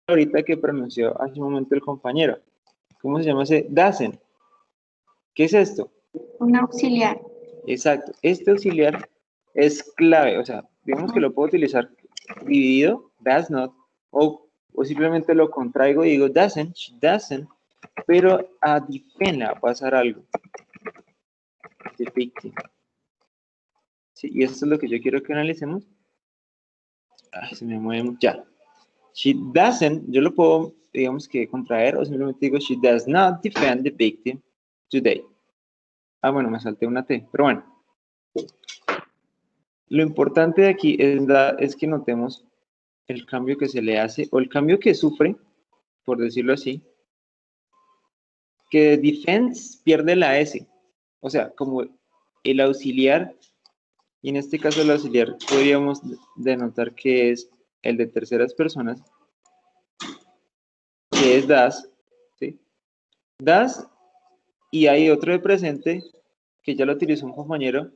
ahorita que pronunció hace un momento el compañero. ¿Cómo se llama ese? Doesn't. ¿Qué es esto? Un auxiliar. Exacto. Este auxiliar es clave. O sea, digamos que lo puedo utilizar dividido, does not, o simplemente lo contraigo y digo doesn't, she doesn't, pero a defend le va a pasar algo. The victim. Sí, y esto es lo que yo quiero que analicemos. Se me mueve ya. She doesn't, yo lo puedo, digamos que contraer, o simplemente digo she does not defend the victim today. Bueno, me salté una T, pero bueno. Lo importante de aquí es que notemos el cambio que se le hace, o el cambio que sufre, por decirlo así, que defense pierde la S. O sea, como el auxiliar, y en este caso el auxiliar podríamos denotar que es el de terceras personas, que es das, ¿sí? Das, y hay otro de presente, que ya lo utilizó un compañero,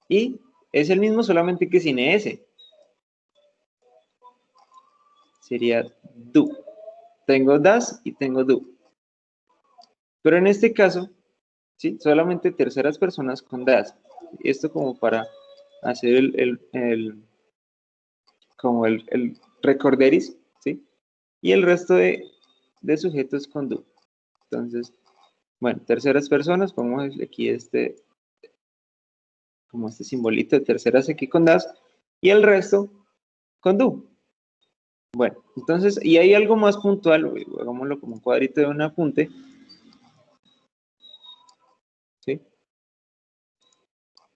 y es el mismo solamente que sin S. Sería do. Tengo das y tengo do. Pero en este caso, ¿sí? Solamente terceras personas con das. Esto como para hacer como el recorderis, ¿sí? Y el resto de sujetos con do. Entonces, bueno, terceras personas, ponemos aquí como este simbolito de terceras aquí con das, y el resto con do. Bueno, entonces, y hay algo más puntual, hagámoslo como un cuadrito de un apunte, ¿sí?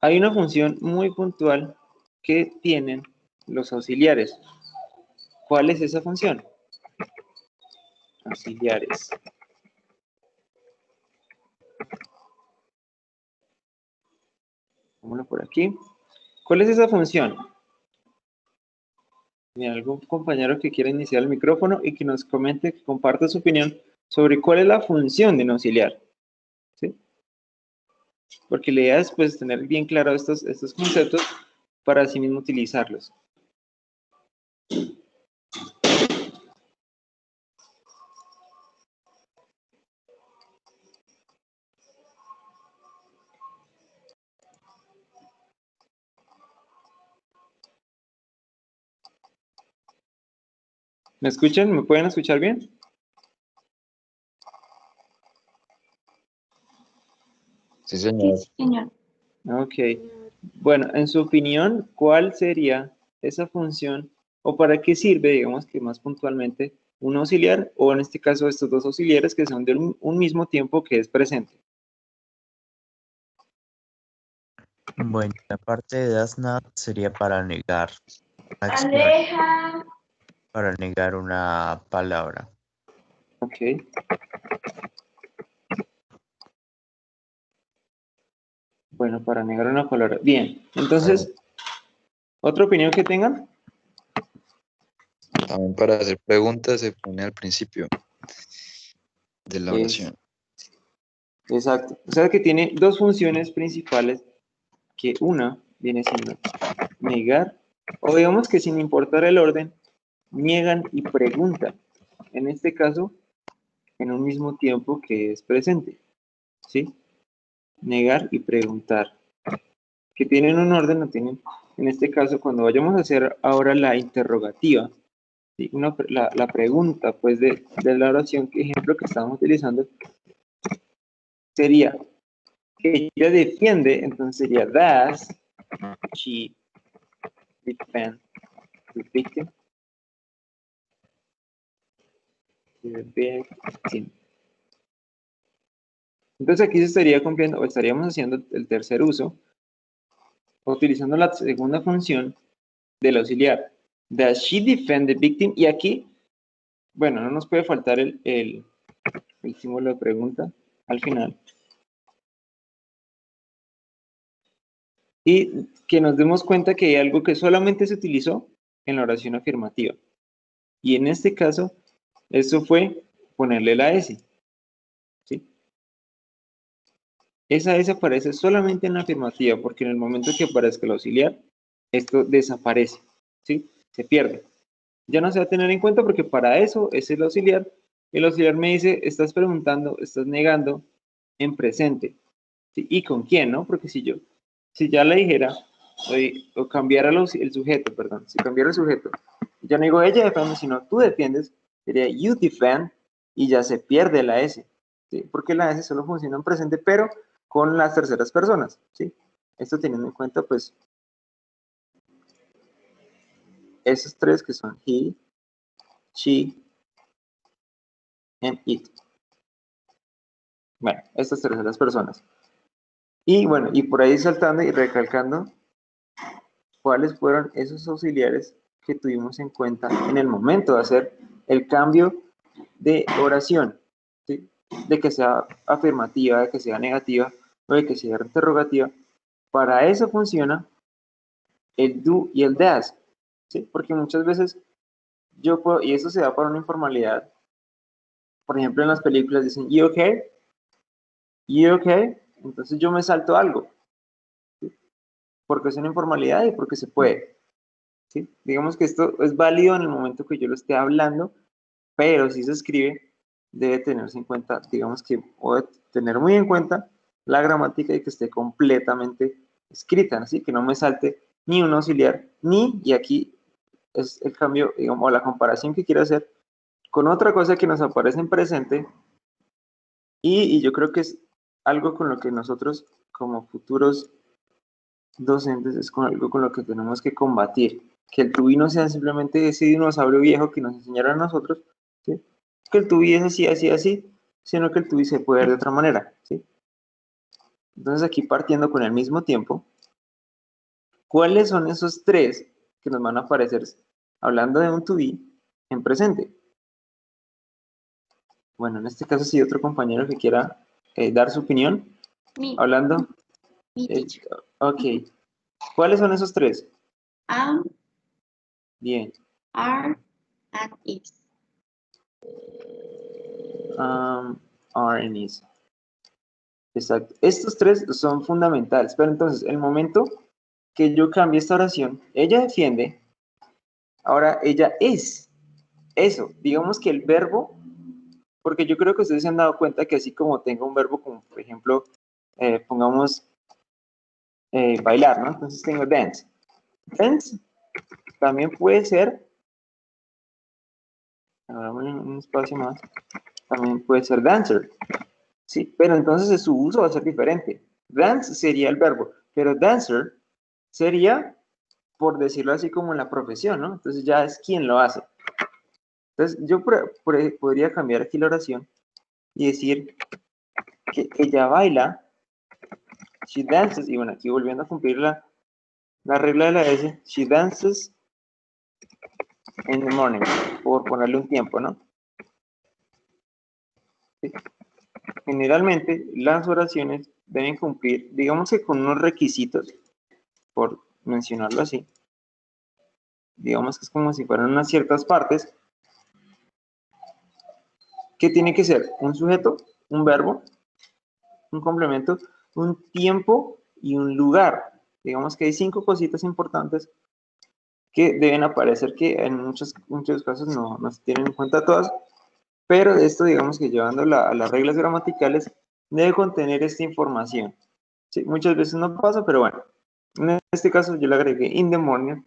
Hay una función muy puntual que tienen los auxiliares. ¿Cuál es esa función? Auxiliares. Vámonos por aquí. ¿Cuál es esa función? Mira, algún compañero que quiera iniciar el micrófono y que nos comente, que comparta su opinión sobre cuál es la función de un auxiliar. ¿Sí? Porque la idea es pues tener bien claro estos conceptos para así mismo utilizarlos. ¿Me escuchan? ¿Me pueden escuchar bien? Sí, señor. Sí, señor. Ok. Bueno, en su opinión, ¿cuál sería esa función o para qué sirve, digamos que más puntualmente, un auxiliar o en este caso estos dos auxiliares que son de un mismo tiempo que es presente? Bueno, la parte de does not sería para negar Aleja. para negar una palabra. Ok. Bueno, para negar una palabra. Bien, entonces, ¿otra opinión que tengan? También para hacer preguntas se pone al principio de la oración. Exacto. O sea que tiene dos funciones principales, que una viene siendo negar, o digamos que sin importar el orden, niegan y preguntan. En este caso, en un mismo tiempo que es presente. ¿Sí? Negar y preguntar. Que tienen un orden, no tienen. En este caso, cuando vayamos a hacer ahora la interrogativa, ¿sí? La pregunta, pues, de la oración, que ejemplo que estamos utilizando, sería que ella defiende, entonces sería does she defend the victim. The victim. Entonces aquí se estaría cumpliendo, o estaríamos haciendo el tercer uso, utilizando la segunda función del auxiliar. Does she defend the victim? Y aquí, bueno, no nos puede faltar el símbolo de pregunta al final. Y que nos demos cuenta que hay algo que solamente se utilizó en la oración afirmativa. Y en este caso, eso fue ponerle la S. ¿Sí? Esa S aparece solamente en la afirmativa, porque en el momento que aparezca el auxiliar, esto desaparece. ¿Sí? Se pierde. Ya no se va a tener en cuenta porque para eso es el auxiliar. El auxiliar me dice, estás preguntando, estás negando en presente. ¿Sí? ¿Y con quién, no? Porque si ya le dijera, o cambiara el sujeto, perdón, si cambiara el sujeto, ya no digo ella defiende, sino tú defiendes, sería you defend, y ya se pierde la S, ¿sí? Porque la S solo funciona en presente, pero con las terceras personas, ¿sí? Esto teniendo en cuenta, pues, esos tres que son he, she, and it. Bueno, estas terceras personas. Y bueno, y por ahí saltando y recalcando cuáles fueron esos auxiliares que tuvimos en cuenta en el momento de hacer el cambio de oración, ¿sí? De que sea afirmativa, de que sea negativa o de que sea interrogativa. Para eso funciona el do y el does, ¿sí? Porque muchas veces yo puedo, y eso se da para una informalidad, por ejemplo en las películas dicen, you okay? You okay? Entonces yo me salto algo, ¿sí? Porque es una informalidad y porque se puede, ¿sí? Digamos que esto es válido en el momento que yo lo esté hablando, pero si se escribe, debe tenerse en cuenta, digamos que, o tener muy en cuenta la gramática y que esté completamente escrita, así que no me salte ni un auxiliar, ni, y aquí es el cambio, digamos, o la comparación que quiero hacer con otra cosa que nos aparece en presente, y yo creo que es algo con lo que nosotros, como futuros docentes, es con algo con lo que tenemos que combatir, que el tubi no sea simplemente ese dinosaurio viejo que nos enseñaron a nosotros, ¿sí? Que el tubi es así, así, así, sino que el tubi se puede ver de otra manera, ¿sí? Entonces aquí partiendo con el mismo tiempo, ¿cuáles son esos tres que nos van a aparecer hablando de un tubi en presente? Bueno, en este caso sí otro compañero que quiera dar su opinión, Me, hablando, me teacher. ok, ¿cuáles son esos tres? Am, Bien, are, and is. are and is. Exacto. Estos tres son fundamentales, pero entonces, el momento que yo cambie esta oración, ella defiende, ahora ella es eso. Digamos que el verbo, porque yo creo que ustedes se han dado cuenta que así como tengo un verbo como, por ejemplo, pongamos bailar, ¿no? Entonces tengo dance. Dance también puede ser, ahora un espacio más, también puede ser dancer. Sí, pero entonces su uso va a ser diferente. Dance sería el verbo, pero dancer sería, por decirlo así, como la profesión, ¿no? Entonces ya es quien lo hace. Entonces yo podría cambiar aquí la oración y decir que ella baila, she dances, y bueno, aquí volviendo a cumplir la regla de la S, she dances in the morning, por ponerle un tiempo, ¿no? ¿Sí? Generalmente las oraciones deben cumplir, digamos que con unos requisitos, por mencionarlo así, digamos que es como si fueran unas ciertas partes, que tiene que ser un sujeto, un verbo, un complemento, un tiempo y un lugar. Digamos que hay 5 cositas importantes que deben aparecer, que en muchos casos no se tienen en cuenta todas, pero de esto digamos que llevándola a las reglas gramaticales debe contener esta información. Sí, muchas veces no pasa, pero bueno, en este caso yo le agregué in the morning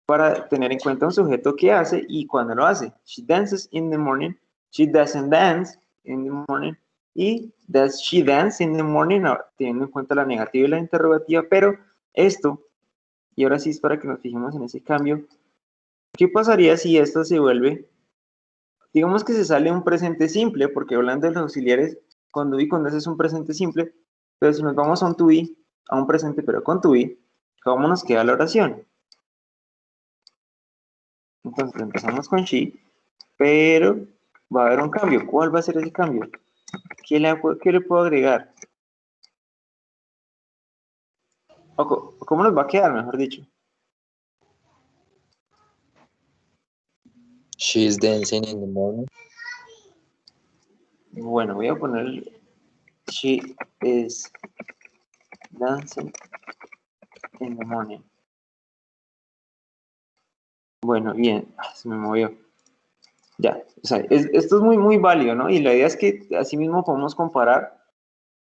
para tener en cuenta un sujeto que hace y cuando lo hace. She dances in the morning, she doesn't dance in the morning, y does she dance in the morning, teniendo en cuenta la negativa y la interrogativa, pero esto, y ahora sí es para que nos fijemos en ese cambio, ¿qué pasaría si esto se vuelve, digamos que se sale un presente simple, porque hablando de los auxiliares, con do y con das es un presente simple, pero si nos vamos a un to be, a un presente pero con to be, ¿cómo nos queda la oración? Entonces empezamos con she, pero va a haber un cambio. ¿Cuál va a ser ese cambio? ¿Qué le puedo agregar? ¿Cómo nos va a quedar, mejor dicho? She's dancing in the morning. Bueno, voy a poner she is dancing in the morning. Bueno, bien. Se me movió. Ya. O sea, esto es muy válido, ¿no? Y la idea es que así mismo podemos comparar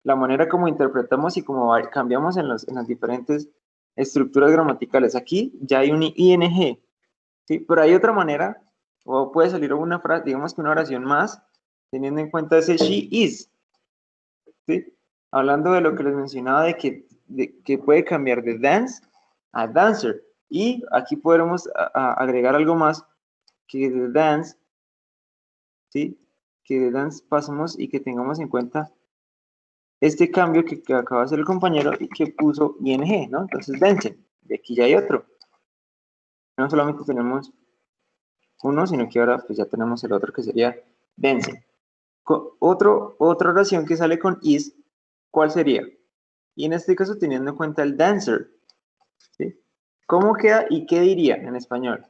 la manera como interpretamos y cómo cambiamos en las diferentes estructuras gramaticales. Aquí ya hay un ing, ¿sí? Pero hay otra manera, o puede salir una frase, digamos que una oración más, teniendo en cuenta ese she is, ¿sí? Hablando de lo que les mencionaba de que puede cambiar de dance a dancer. Y aquí podremos agregar algo más, que de dance, ¿sí? Que de dance pasemos y que tengamos en cuenta este cambio que acaba de hacer el compañero y que puso ing, ¿no? Entonces, dancing. Y aquí ya hay otro. No solamente tenemos uno, sino que ahora pues ya tenemos el otro que sería dancing. Otra oración que sale con is, ¿cuál sería? Y en este caso teniendo en cuenta el dancer, ¿sí? ¿Cómo queda y qué diría en español?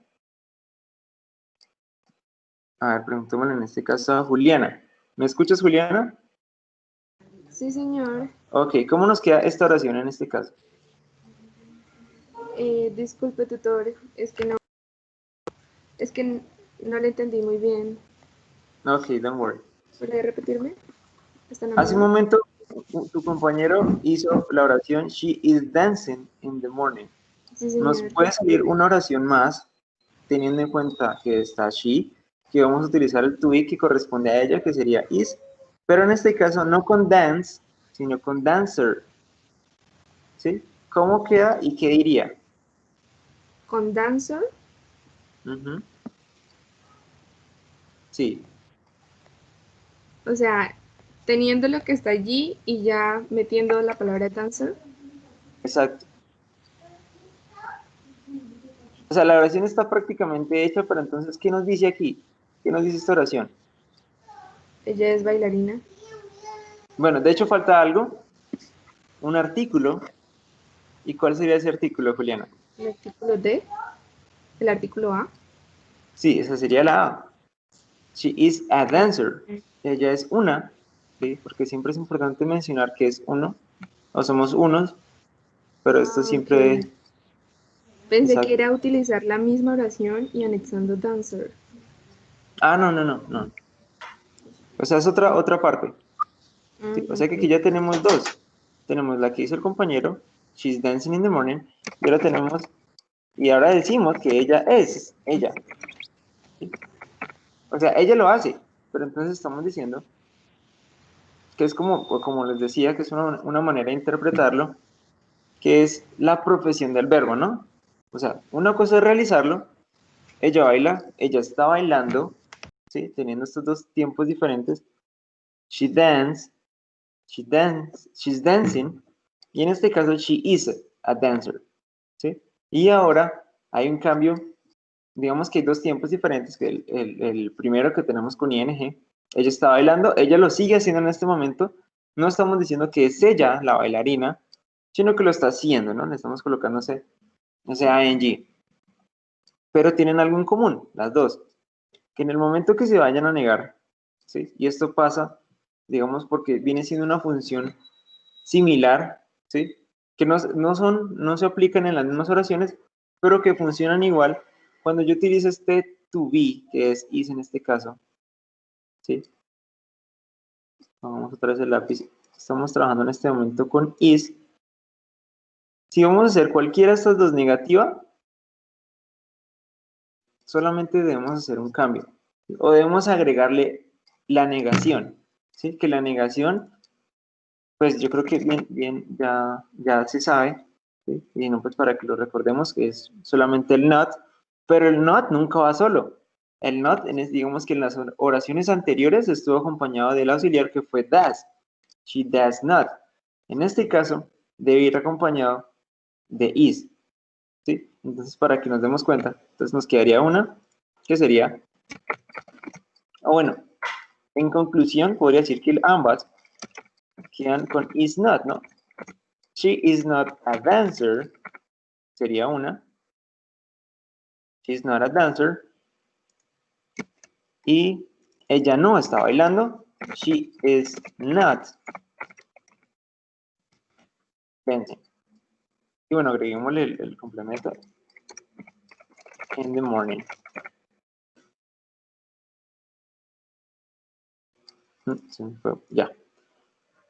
A ver, preguntémosle en este caso a Juliana. ¿Me escuchas, Juliana? Sí, señor. Ok, ¿cómo nos queda esta oración en este caso? Disculpe, tutor, es que no le entendí muy bien. Ok, don't worry. ¿Puede repetirme? ¿Está Hace un amable? momento tu compañero hizo la oración She is dancing in the morning. Sí, Nos señor. puede salir una oración más teniendo en cuenta que está she, que vamos a utilizar el to be que corresponde a ella, que sería is, pero en este caso no con dance, sino con dancer. ¿Sí? ¿Cómo queda y qué diría? ¿Con dancer? Ujú. Sí, O sea, teniendo lo que está allí y ya metiendo la palabra dancer. exacto. O sea, la oración está prácticamente hecha, pero entonces, ¿qué nos dice aquí? ¿Qué nos dice esta oración? Ella es bailarina. Bueno, de hecho falta algo, un artículo. ¿Y cuál sería ese artículo, Juliana? El artículo D, el artículo A. Sí, esa sería la A. She is a dancer. Ella es una, ¿sí? Porque siempre es importante mencionar que es uno, o somos unos, pero esto Ah, siempre, ok. Pensé que exacto. era utilizar la misma oración y anexando dancer. Ah, no. O sea, es otra parte. ¿Sí? O sea que aquí Ok. ya tenemos dos. Tenemos la que hizo el compañero, she's dancing in the morning, y ahora tenemos, y ahora decimos que ella es, ella. ¿Sí? O sea, ella lo hace, pero entonces estamos diciendo que es como les decía, que es una manera de interpretarlo, que es la profesión del verbo, ¿no? O sea, una cosa es realizarlo, ella baila, ella está bailando, ¿sí? Teniendo estos dos tiempos diferentes. She dance, she's dancing, y en este caso she is a dancer, ¿sí? Y ahora hay un cambio, digamos que hay dos tiempos diferentes, que el primero que tenemos con ing, ella está bailando, ella lo sigue haciendo en este momento, no estamos diciendo que es ella la bailarina, sino que lo está haciendo, ¿no? Le estamos colocando ese ing. Pero tienen algo en común, las dos, que en el momento que se vayan a negar, ¿sí? Y esto pasa, digamos, porque viene siendo una función similar, ¿sí? Que no se aplican en las mismas oraciones, pero que funcionan igual cuando yo utilizo este to be, que es is en este caso, ¿sí? Vamos otra vez el lápiz. Estamos trabajando en este momento con is. Si vamos a hacer cualquiera de estas dos negativa, solamente debemos hacer un cambio. O debemos agregarle la negación, ¿sí? Que la negación, pues yo creo que bien ya se sabe, ¿sí? Y no, pues para que lo recordemos, que es solamente el not, pero el not nunca va solo. El not, digamos que en las oraciones anteriores estuvo acompañado del auxiliar que fue does. She does not. En este caso, debe ir acompañado de is, ¿sí? Entonces, para que nos demos cuenta, entonces nos quedaría una, que sería, o bueno, en conclusión, podría decir que ambas quedan con is not, ¿no? She is not a dancer, sería una. She is not a dancer. Y ella no está bailando. She is not dancing. Y bueno, agreguémosle el complemento. in the morning. Se me fue, ya.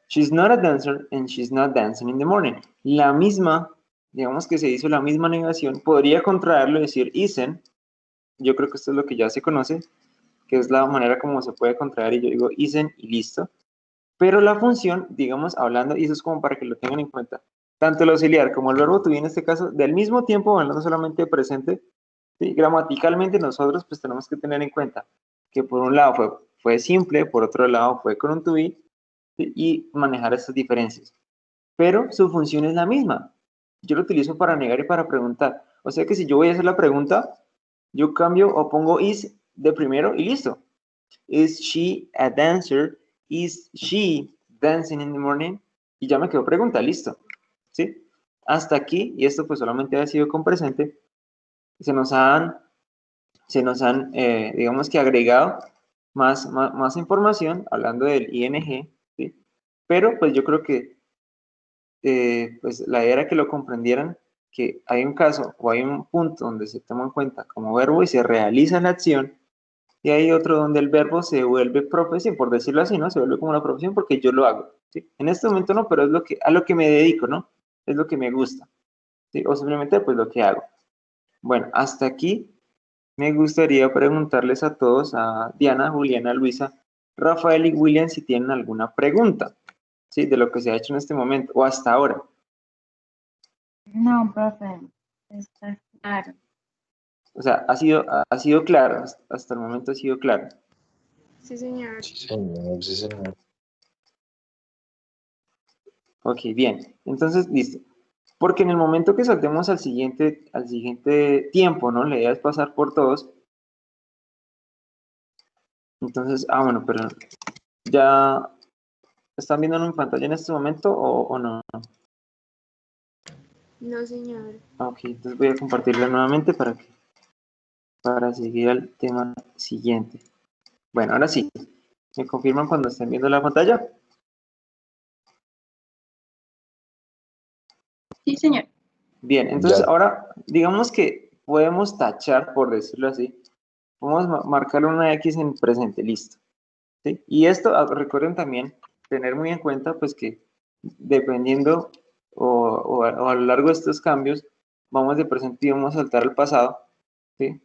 She's not a dancer and she's not dancing in the morning. La misma, digamos que se hizo la misma negación, podría contraerlo y decir isn't. Yo creo que esto es lo que ya se conoce, que es la manera como se puede contraer y yo digo isn't y listo. Pero la función, digamos, hablando, y eso es como para que lo tengan en cuenta, tanto el auxiliar como el verbo to be en este caso, del mismo tiempo, hablando solamente de presente, ¿sí? Gramaticalmente nosotros pues tenemos que tener en cuenta que por un lado fue simple, por otro lado fue con un to be, ¿sí? Y manejar estas diferencias. Pero su función es la misma. Yo lo utilizo para negar y para preguntar. O sea que si yo voy a hacer la pregunta, yo cambio o pongo is de primero y listo. Is she a dancer? Is she dancing in the morning? Y ya me quedó pregunta, listo. ¿Sí? Hasta aquí, y esto pues solamente ha sido con presente, se nos han digamos que agregado más información hablando del ING, ¿sí? Pero pues yo creo que pues la idea era que lo comprendieran, que hay un caso o hay un punto donde se toma en cuenta como verbo y se realiza la acción, y hay otro donde el verbo se vuelve profesión, por decirlo así, ¿no? Se vuelve como una profesión porque yo lo hago, ¿sí? En este momento no, pero es a lo que me dedico, ¿no? Es lo que me gusta, ¿sí? O simplemente pues lo que hago. Bueno, hasta aquí me gustaría preguntarles a todos, a Diana, Juliana, Luisa, Rafael y William, si tienen alguna pregunta, ¿sí? De lo que se ha hecho en este momento o hasta ahora. No, profe, está claro. O sea, ha sido claro, hasta el momento ha sido claro. Sí, señor. Sí, señor, sí, señor. Ok, bien. Entonces, listo. Porque en el momento que saltemos al siguiente tiempo, ¿no? La idea es pasar por todos. Entonces, bueno, pero ya están viendo en pantalla en este momento o no. No, señor. Ok, entonces voy a compartirla nuevamente para seguir al tema siguiente. Bueno, ahora sí. ¿Me confirman cuando estén viendo la pantalla? Sí, señor. Bien, entonces Ya. ahora digamos que podemos tachar, por decirlo así, podemos marcar una X en presente, listo. ¿Sí? Y esto, recuerden también tener muy en cuenta, pues que dependiendo o a lo largo de estos cambios, vamos de presente y vamos a saltar al pasado, ¿sí?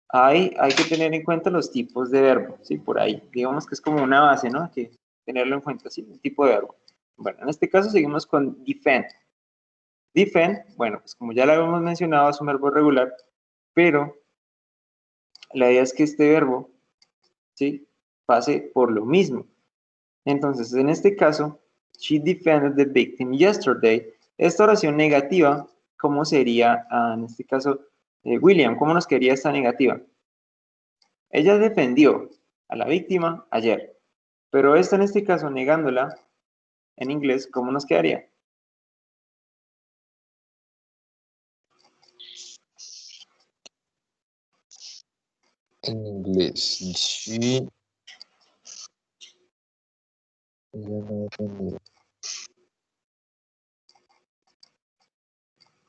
Hay que tener en cuenta los tipos de verbo, ¿sí? Por ahí, digamos que es como una base, ¿no? Hay que tenerlo en cuenta, ¿sí? Un tipo de verbo. Bueno, en este caso seguimos con defend. Defend, bueno, pues como ya lo habíamos mencionado, es un verbo regular, pero la idea es que este verbo, ¿sí? Pase por lo mismo. Entonces, en este caso, she defended the victim yesterday. Esta oración negativa, ¿cómo sería en este caso, William? ¿Cómo nos quedaría esta negativa? Ella defendió a la víctima ayer, pero esta en este caso, negándola en inglés, ¿cómo nos quedaría? En inglés. Sí. Ella no defendió.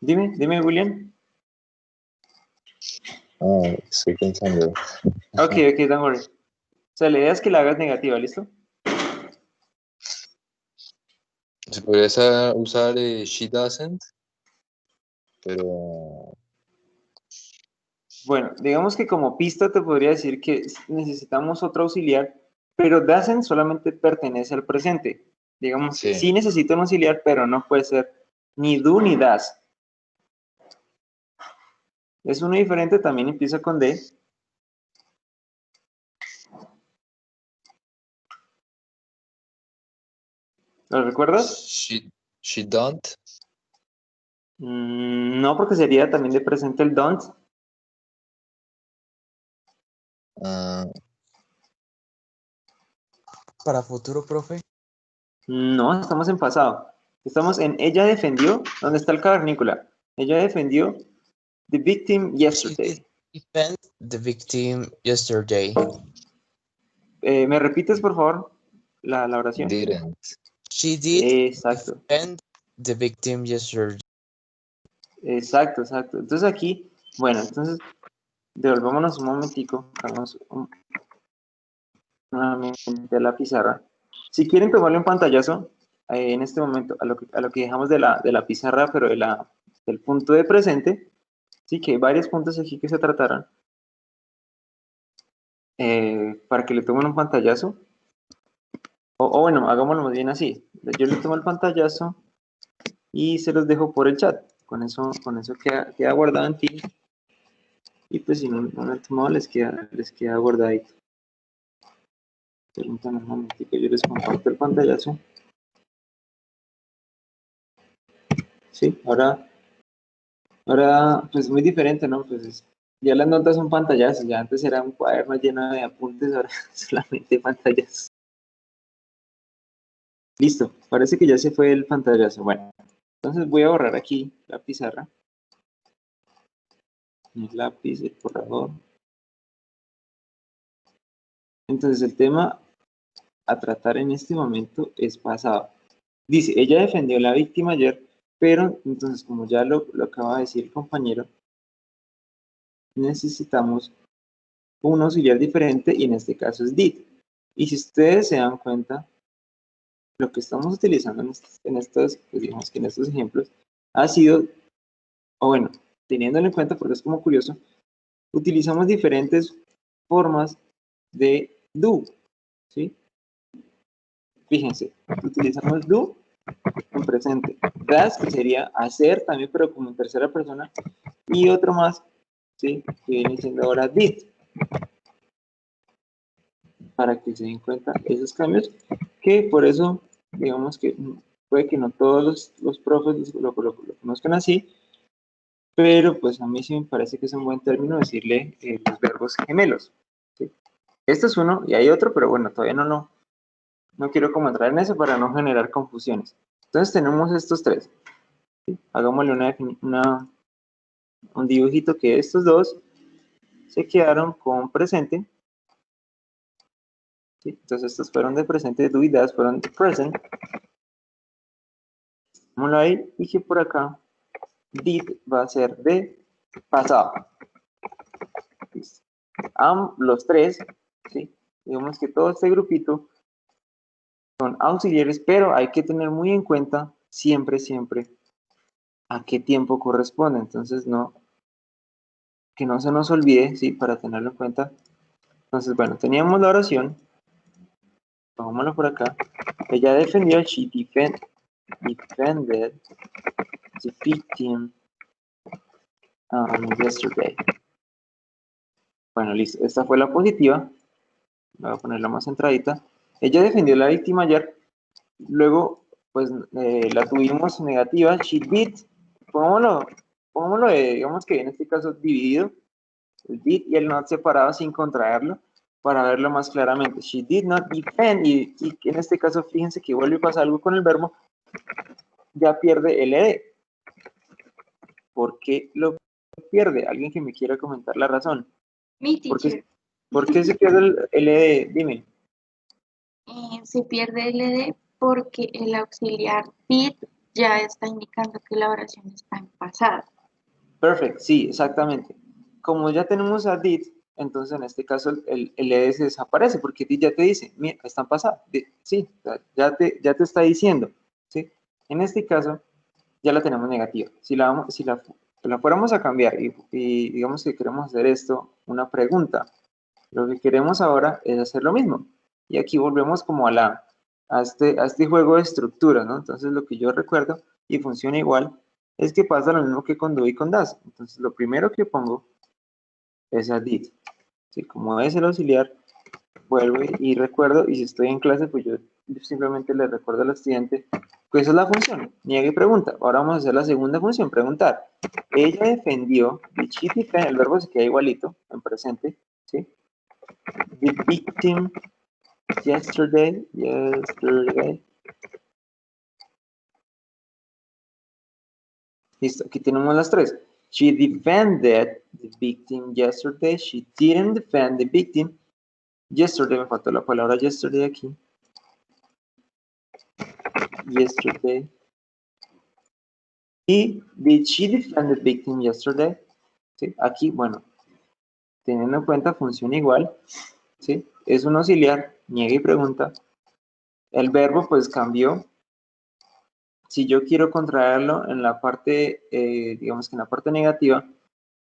Dime, William. Estoy pensando. Ok, don't worry. O sea, la idea es que la hagas negativa, ¿listo? Se podría usar she doesn't, pero Bueno, digamos que como pista te podría decir que necesitamos otro auxiliar, pero doesn't solamente pertenece al presente. Digamos que sí. sí necesito un auxiliar, pero no puede ser ni do ni does. Es uno diferente, también empieza con D. ¿Lo recuerdas? She don't. No, porque sería también de presente el don't. ah, Para futuro, profe. No, estamos en pasado. Estamos en ella defendió, ¿dónde está el cavernícola? Ella defendió the victim She yesterday. did defend the victim yesterday. ¿Me repites, por favor, la oración? didn't. She did Exacto. defend the victim yesterday. Exacto. Entonces aquí Bueno, entonces, devolvámonos un momentico, hagamos nuevamente la pizarra. Si quieren tomarle un pantallazo, en este momento, a lo que dejamos de la pizarra, pero del punto de presente, sí que hay varios puntos aquí que se trataron, para que le tomen un pantallazo, o bueno, hagámoslo más bien así, yo le tomo el pantallazo y se los dejo por el chat, con eso queda guardado en Teams, y pues si no lo han tomado les queda guardadito. Permítanme un momentito, yo les comparto el pantallazo. Sí, ahora pues muy diferente, ¿no? Pues ya las notas son pantallazos, ya antes era un cuaderno lleno de apuntes, ahora solamente pantallazos. Listo, parece que ya se fue el pantallazo. Bueno, entonces voy a borrar aquí la pizarra. El lápiz, el borrador. Entonces el tema a tratar en este momento es pasado. Dice, ella defendió a la víctima ayer, pero entonces como ya lo acaba de decir el compañero, necesitamos un auxiliar diferente y en este caso es did. Y si ustedes se dan cuenta, lo que estamos utilizando en estos, pues digamos que en estos ejemplos, ha sido, o bueno, teniéndolo en cuenta porque es como curioso, utilizamos diferentes formas de do, ¿sí? Fíjense, utilizamos do en presente, das, que sería hacer también, pero como en tercera persona, y otro más, ¿sí? Que viene siendo ahora did, para que se den cuenta esos cambios, que por eso, digamos que puede que no todos los profes lo conozcan así, pero pues a mí sí me parece que es un buen término decirle los verbos gemelos, ¿sí? Este es uno y hay otro, pero bueno, todavía no quiero como entrar en eso para no generar confusiones. Entonces tenemos estos tres, ¿sí? Hagámosle un dibujito que estos dos se quedaron con presente, ¿sí? Entonces estos fueron de presente, do y das fueron de present. Vámonos ahí y que por acá did va a ser de pasado. Listo. Los tres, ¿sí? Digamos que todo este grupito son auxiliares, pero hay que tener muy en cuenta siempre a qué tiempo corresponde. Entonces, que no se nos olvide, ¿sí? Para tenerlo en cuenta. Entonces, bueno, teníamos la oración. Pongámoslo por acá. Ella defendió, she defended the victim yesterday. Bueno, listo. Esta fue la positiva. Voy a ponerla más centradita. Ella defendió a la víctima ayer. Luego, pues, la tuvimos negativa. She did. Pongámoslo digamos que en este caso dividido. El did y el not separado sin contraerlo para verlo más claramente. She did not defend. Y en este caso, fíjense que vuelve a pasar algo con el verbo. Ya pierde el ed. ¿Por qué lo pierde? ¿Alguien que me quiera comentar la razón? Mi ¿Por teacher. qué se pierde el ed? Dime. Se pierde el ED porque el auxiliar did ya está indicando que la oración está en pasado. Perfect, sí, exactamente. Como ya tenemos a did, entonces en este caso el ed se desaparece porque did ya te dice, mira, están pasados. Sí, ya te está diciendo, ¿sí? En este caso ya la tenemos negativa. Si la fuéramos a cambiar y digamos que queremos hacer esto, una pregunta, lo que queremos ahora es hacer lo mismo. Y aquí volvemos como a este juego de estructuras, ¿no? Entonces lo que yo recuerdo y funciona igual es que pasa lo mismo que con do y con das. Entonces lo primero que pongo es a did. ¿Sí? Como es el auxiliar, vuelvo y recuerdo, y si estoy en clase, pues yo simplemente le recuerdo al estudiante que esa es la función, niega y pregunta. Ahora vamos a hacer la segunda función, preguntar. Ella defendió, el verbo se queda igualito en presente, ¿sí? The victim yesterday. Listo, aquí tenemos las tres. She defended the victim yesterday. She didn't defend the victim yesterday. Me faltó la palabra yesterday aquí. Yesterday. Y did she defend the victim yesterday? ¿sí? Aquí, bueno, teniendo en cuenta funciona igual, ¿sí? Es un auxiliar, niega y pregunta. El verbo pues cambió. Si yo quiero contraerlo en la parte, digamos que en la parte negativa,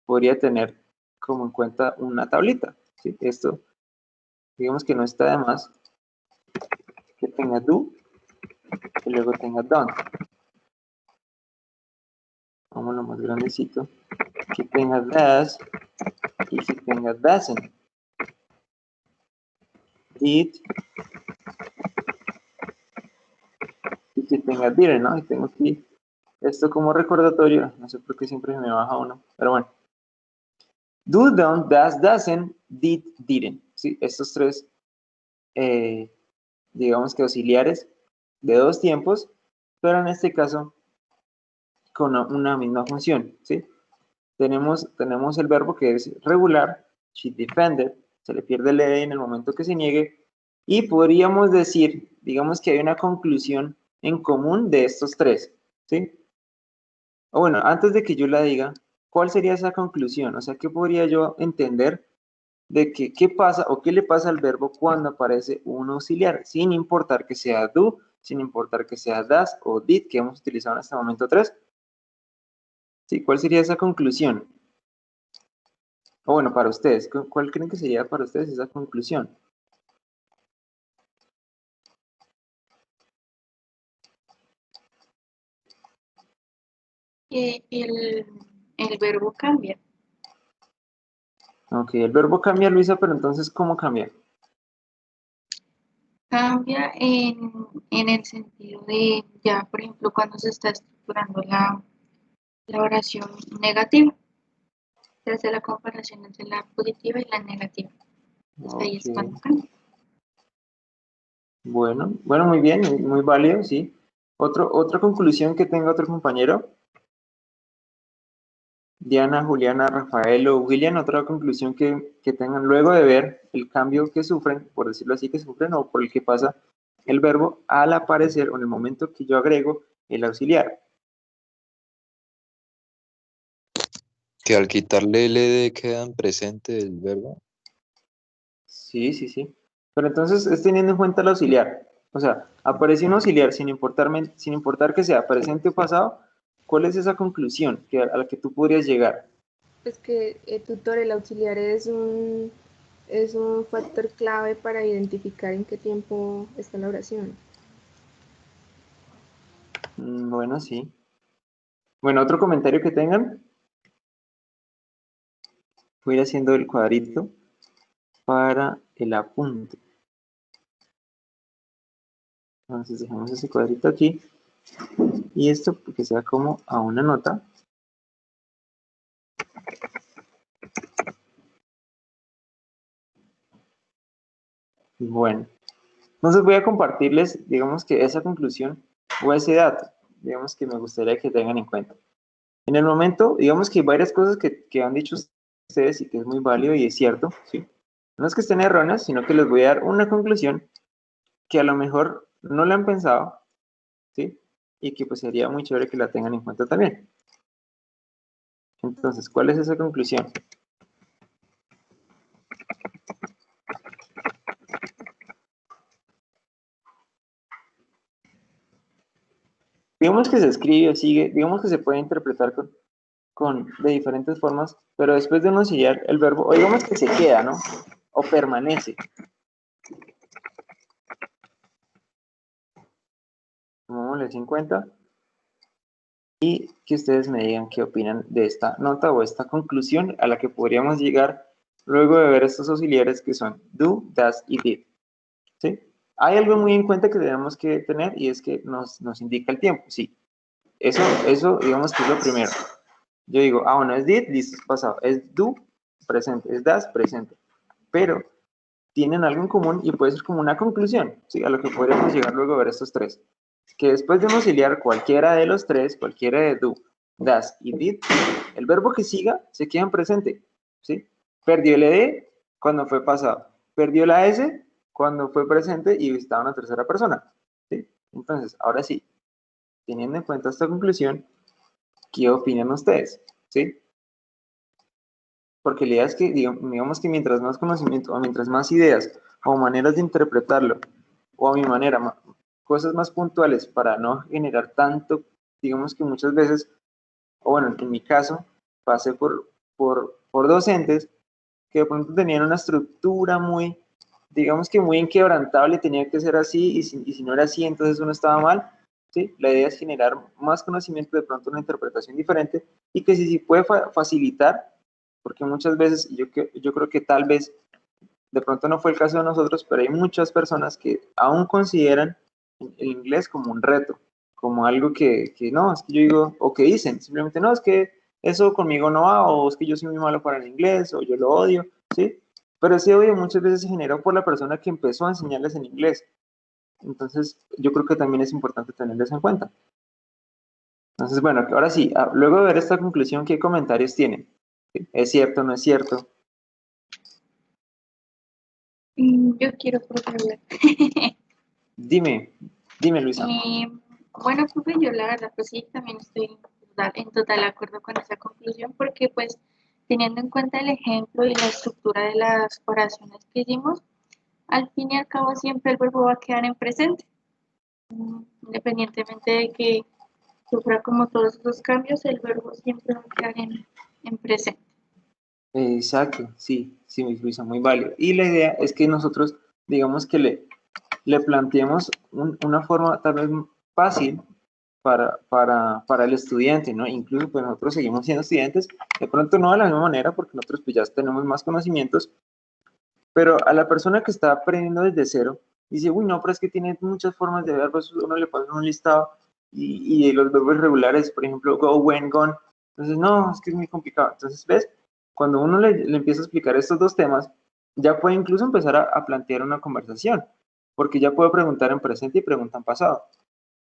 podría tener como en cuenta una tablita, ¿sí? Esto, digamos que no está de más que tenga do y luego tenga done. Vamos lo más grandecito. Que tenga does y que tenga doesn't. Did y que tenga didn't, ¿no? Y tengo aquí esto como recordatorio. No sé por qué siempre se me baja uno, pero bueno. Do, don't, does, doesn't, did, didn't. ¿Sí? Estos tres, digamos que auxiliares de dos tiempos, pero en este caso con una misma función, ¿sí? Tenemos el verbo que es regular, she defended, se le pierde el ed en el momento que se niegue, y podríamos decir, digamos que hay una conclusión en común de estos tres, ¿sí? O bueno, antes de que yo la diga, ¿cuál sería esa conclusión? O sea, ¿qué podría yo entender de que qué pasa o qué le pasa al verbo cuando aparece un auxiliar, sin importar que sea do, sin importar que sea does o did, que hemos utilizado en este momento 3? ¿Sí? ¿Cuál sería esa conclusión? O bueno, para ustedes, ¿cuál creen que sería para ustedes esa conclusión? El verbo cambia. Ok, el verbo cambia, Luisa, pero entonces, ¿cómo cambia? Cambia en el sentido de, ya por ejemplo, cuando se está estructurando la oración negativa, se hace la comparación entre la positiva y la negativa. Entonces ahí es cuando Ok, cambia. bueno, muy bien, muy válido, sí. Otra conclusión que tenga otro compañero. Diana, Juliana, Rafael o William, otra conclusión que tengan luego de ver el cambio que sufren, por decirlo así, que sufren o por el que pasa el verbo al aparecer o en el momento que yo agrego el auxiliar. Que al quitarle el ed queda en presente el verbo. Sí, sí, sí. Pero entonces es teniendo en cuenta el auxiliar. O sea, aparece un auxiliar sin importar que sea presente o pasado. ¿Cuál es esa conclusión a la que tú podrías llegar? Pues que el tutor, el auxiliar, es un factor clave para identificar en qué tiempo está la oración. Bueno, sí. Bueno, otro comentario que tengan. Voy a ir haciendo el cuadrito para el apunte. Entonces dejamos ese cuadrito aquí. Y esto que sea como a una nota. Bueno, entonces voy a compartirles, digamos que esa conclusión o ese dato, digamos que me gustaría que tengan en cuenta. En el momento, digamos que hay varias cosas que han dicho ustedes y que es muy válido y es cierto, ¿sí? No es que estén erróneas, sino que les voy a dar una conclusión que a lo mejor no la han pensado, ¿sí? Y que pues sería muy chévere que la tengan en cuenta también. Entonces, ¿cuál es esa conclusión? Digamos que se escribe o sigue, digamos que se puede interpretar de diferentes formas, pero después de uno auxiliar el verbo, o digamos que se queda, ¿no? O permanece. Tomémosles en cuenta y que ustedes me digan qué opinan de esta nota o esta conclusión a la que podríamos llegar luego de ver estos auxiliares que son do, does y did. ¿Sí? Hay algo muy en cuenta que tenemos que tener y es que nos indica el tiempo, sí. Eso digamos que es lo primero. Yo digo, bueno, es did, listo, pasado. Es do, presente. Es does, presente. Pero tienen algo en común y puede ser como una conclusión, ¿sí? A lo que podríamos llegar luego a ver estos tres. Que después de un auxiliar cualquiera de los tres, cualquiera de do, does y did, el verbo que siga se queda en presente, ¿sí? Perdió el ed cuando fue pasado. Perdió la s cuando fue presente y estaba una tercera persona, ¿sí? Entonces, ahora sí, teniendo en cuenta esta conclusión, ¿qué opinan ustedes? ¿Sí? porque la idea es que, digamos que mientras más conocimiento, o mientras más ideas, o maneras de interpretarlo, o a mi manera, cosas más puntuales para no generar tanto, digamos que muchas veces, o bueno, en mi caso, pasé por docentes que de pronto tenían una estructura muy, digamos que muy inquebrantable, tenía que ser así, y si no era así, entonces uno estaba mal, ¿sí? La idea es generar más conocimiento, de pronto una interpretación diferente, y que si puede facilitar, porque muchas veces, yo creo que tal vez, de pronto no fue el caso de nosotros, pero hay muchas personas que aún consideran el inglés como un reto, como algo que no, es que yo digo, o que dicen, simplemente no, es que eso conmigo no va, o es que yo soy muy malo para el inglés, o yo lo odio, ¿sí? Pero ese odio muchas veces se generó por la persona que empezó a enseñarles en inglés. Entonces, yo creo que también es importante tenerles en cuenta. Entonces, bueno, ahora sí, luego de ver esta conclusión, ¿qué comentarios tienen? ¿Es cierto, no es cierto? Yo quiero probarla. Dime, Luisa. Bueno, profe, yo la verdad, pues sí, también estoy en total acuerdo con esa conclusión, porque pues teniendo en cuenta el ejemplo y la estructura de las oraciones que hicimos, al fin y al cabo siempre el verbo va a quedar en presente, independientemente de que sufra como todos esos cambios, el verbo siempre va a quedar en presente. Exacto, sí, sí, Luisa, muy válido. Y la idea es que nosotros, digamos que le planteemos una forma tal vez fácil para el estudiante, ¿no? Incluso pues nosotros seguimos siendo estudiantes, de pronto no de la misma manera, porque nosotros pues ya tenemos más conocimientos, pero a la persona que está aprendiendo desde cero, dice, uy, no, pero es que tiene muchas formas de verbos, uno le pasa un listado, y los verbos irregulares, por ejemplo, go, when, gone, entonces no, es que es muy complicado. Entonces, ¿ves? Cuando uno le empieza a explicar estos dos temas, ya puede incluso empezar a plantear una conversación, porque ya puedo preguntar en presente y pregunta en pasado.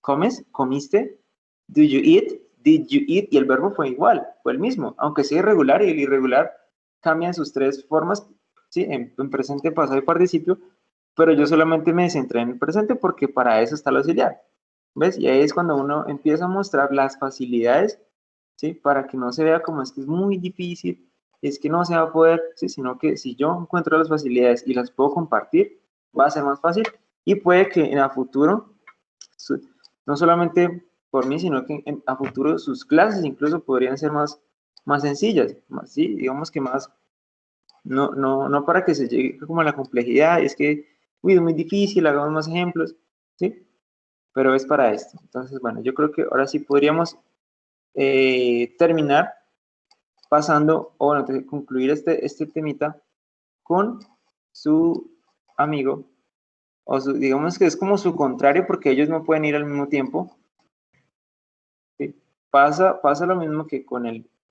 ¿Comes? ¿Comiste? ¿Do you eat? ¿Did you eat? Y el verbo fue igual, fue el mismo, aunque sea irregular, y el irregular cambia en sus tres formas, ¿sí? En presente, pasado y participio, pero yo solamente me centré en el presente porque para eso está el auxiliar. ¿Ves? Y ahí es cuando uno empieza a mostrar las facilidades, ¿sí? Para que no se vea como es que es muy difícil, es que no se va a poder, ¿sí? Sino que si yo encuentro las facilidades y las puedo compartir, va a ser más fácil, y puede que en el futuro, no solamente por mí, sino que a futuro sus clases incluso podrían ser más sencillas, más, ¿sí? Digamos que más, no para que se llegue como a la complejidad, es que, uy, es muy difícil, hagamos más ejemplos, ¿sí? Pero es para esto. Entonces, bueno, yo creo que ahora sí podríamos terminar pasando, o bueno, concluir este temita con su amigo, o digamos que es como su contrario, porque ellos no pueden ir al mismo tiempo. ¿Sí? Pasa lo mismo que con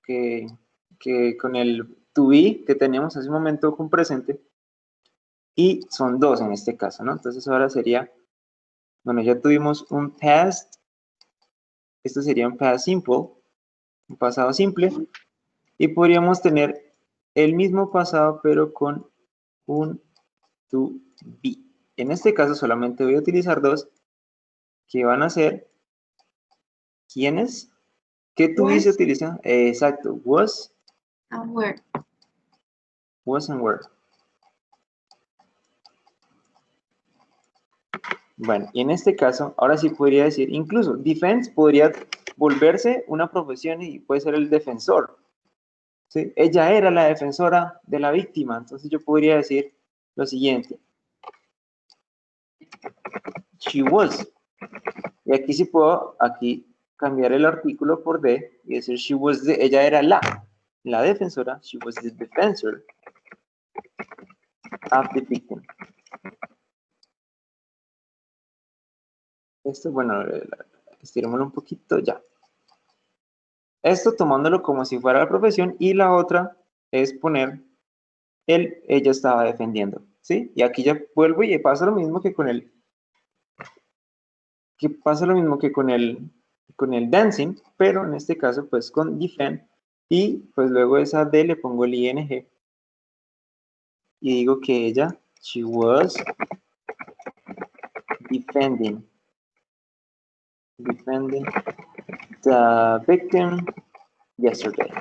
que con el to be que teníamos hace un momento con presente, y son dos en este caso, ¿no? Entonces ahora sería, bueno, ya tuvimos un past, esto sería un past simple, un pasado simple, y podríamos tener el mismo pasado pero con un to be. En este caso solamente voy a utilizar dos, que van a ser, ¿quiénes? ¿Qué to be se Was utiliza? Exacto, and were. And were. Bueno, y en este caso, ahora sí podría decir, incluso defense podría volverse una profesión y puede ser el defensor, ¿sí? Ella era la defensora de la víctima, entonces yo podría decir lo siguiente: she was. Y aquí sí puedo cambiar el artículo por the y decir she was ella era la defensora, she was the defensor of the victim. Esto, bueno, estirémoslo un poquito, ya. Esto tomándolo como si fuera la profesión, y la otra es poner ella estaba defendiendo, ¿sí? Y aquí ya vuelvo y pasa lo mismo que con el dancing, pero en este caso pues con defend, y pues luego esa D le pongo el ing y digo que ella, she was defending the victim yesterday.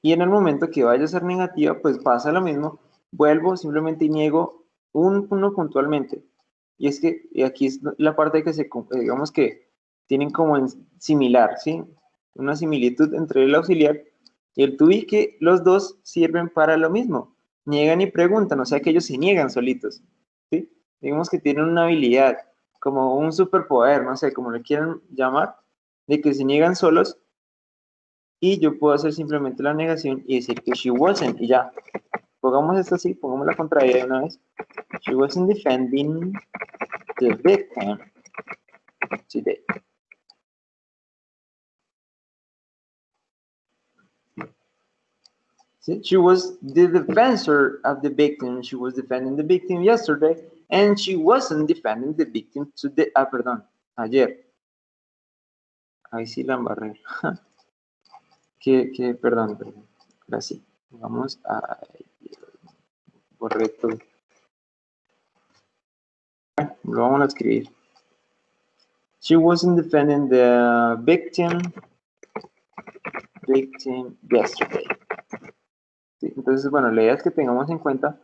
Y en el momento que vaya a ser negativa, pues pasa lo mismo. Vuelvo simplemente y niego uno puntualmente. Y es que aquí es la parte que digamos que tienen como similar, ¿sí? Una similitud entre el auxiliar y el to be, que los dos sirven para lo mismo. Niegan y preguntan, o sea que ellos se niegan solitos, ¿sí? Digamos que tienen una habilidad, como un superpoder, no sé, como le quieran llamar, de que se niegan solos y yo puedo hacer simplemente la negación y decir que she wasn't y ya. Pongamos esto así, pongamos la contraria de una vez. She wasn't defending the victim today. See? She was the defensor of the victim. She was defending the victim yesterday, and she wasn't defending the victim today. Ah, perdón, ayer. Ahí sí la embarré. Perdón. Ahora sí. Vamos a borré todo. Lo vamos a escribir. She wasn't defending the victim yesterday. ¿Sí? Entonces, bueno, la idea es que tengamos en cuenta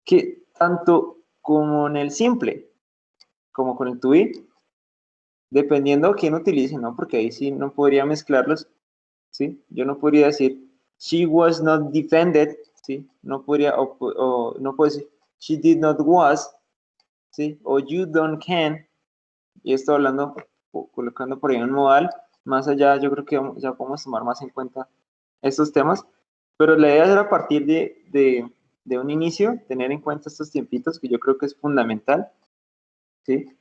que tanto como en el simple como con el to be, dependiendo a quién utilice, ¿no? Porque ahí sí no podría mezclarlos, ¿sí? Yo no podría decir she was not defended, ¿sí? No podría, o no puedo decir she did not was, ¿sí? O you don't can, y esto hablando, colocando por ahí un modal, más allá yo creo que ya podemos tomar más en cuenta estos temas, pero la idea era a partir de un inicio, tener en cuenta estos tiempitos que yo creo que es fundamental, ¿sí?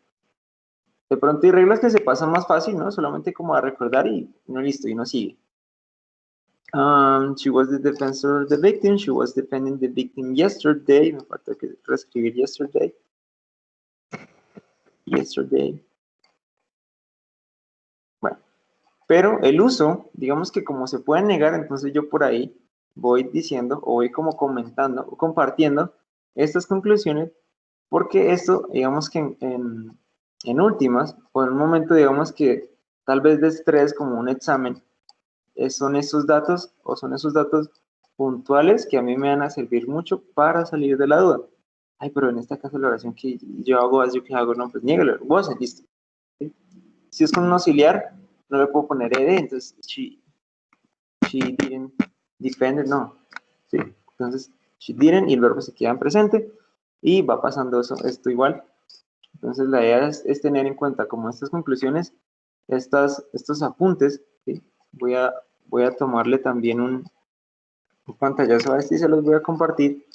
De pronto hay reglas que se pasan más fácil, ¿no? Solamente como a recordar y no listo, y no sigue. She was the defensor of the victim. She was defending the victim yesterday. Me falta que reescribir yesterday. Bueno, pero el uso, digamos que como se puede negar, entonces yo por ahí voy diciendo o voy como comentando o compartiendo estas conclusiones, porque esto, digamos que en últimas, por un momento, digamos que tal vez de estrés como un examen, son esos datos o son esos datos puntuales que a mí me van a servir mucho para salir de la duda. Ay, pero en esta caso la oración que yo hago, ¿yo qué hago? No, pues niégalo, vos, listo. ¿Sí? Si es con un auxiliar, no le puedo poner ed, entonces she didn't defend it, no. ¿Sí? Entonces, she didn't y el verbo se queda en presente y va pasando esto igual. Entonces, la idea es tener en cuenta como estas conclusiones, estos apuntes, ¿sí? Voy a tomarle también un pantallazo a este y se los voy a compartir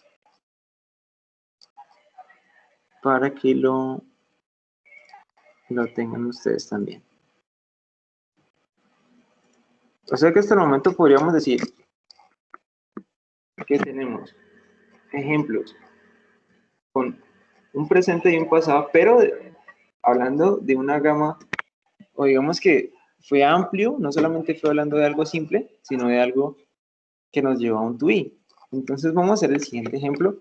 para que lo tengan ustedes también. O sea que hasta el momento podríamos decir que tenemos ejemplos con un presente y un pasado, pero hablando de una gama, o digamos que fue amplio, no solamente fue hablando de algo simple, sino de algo que nos llevó a un to be. Entonces vamos a hacer el siguiente ejemplo.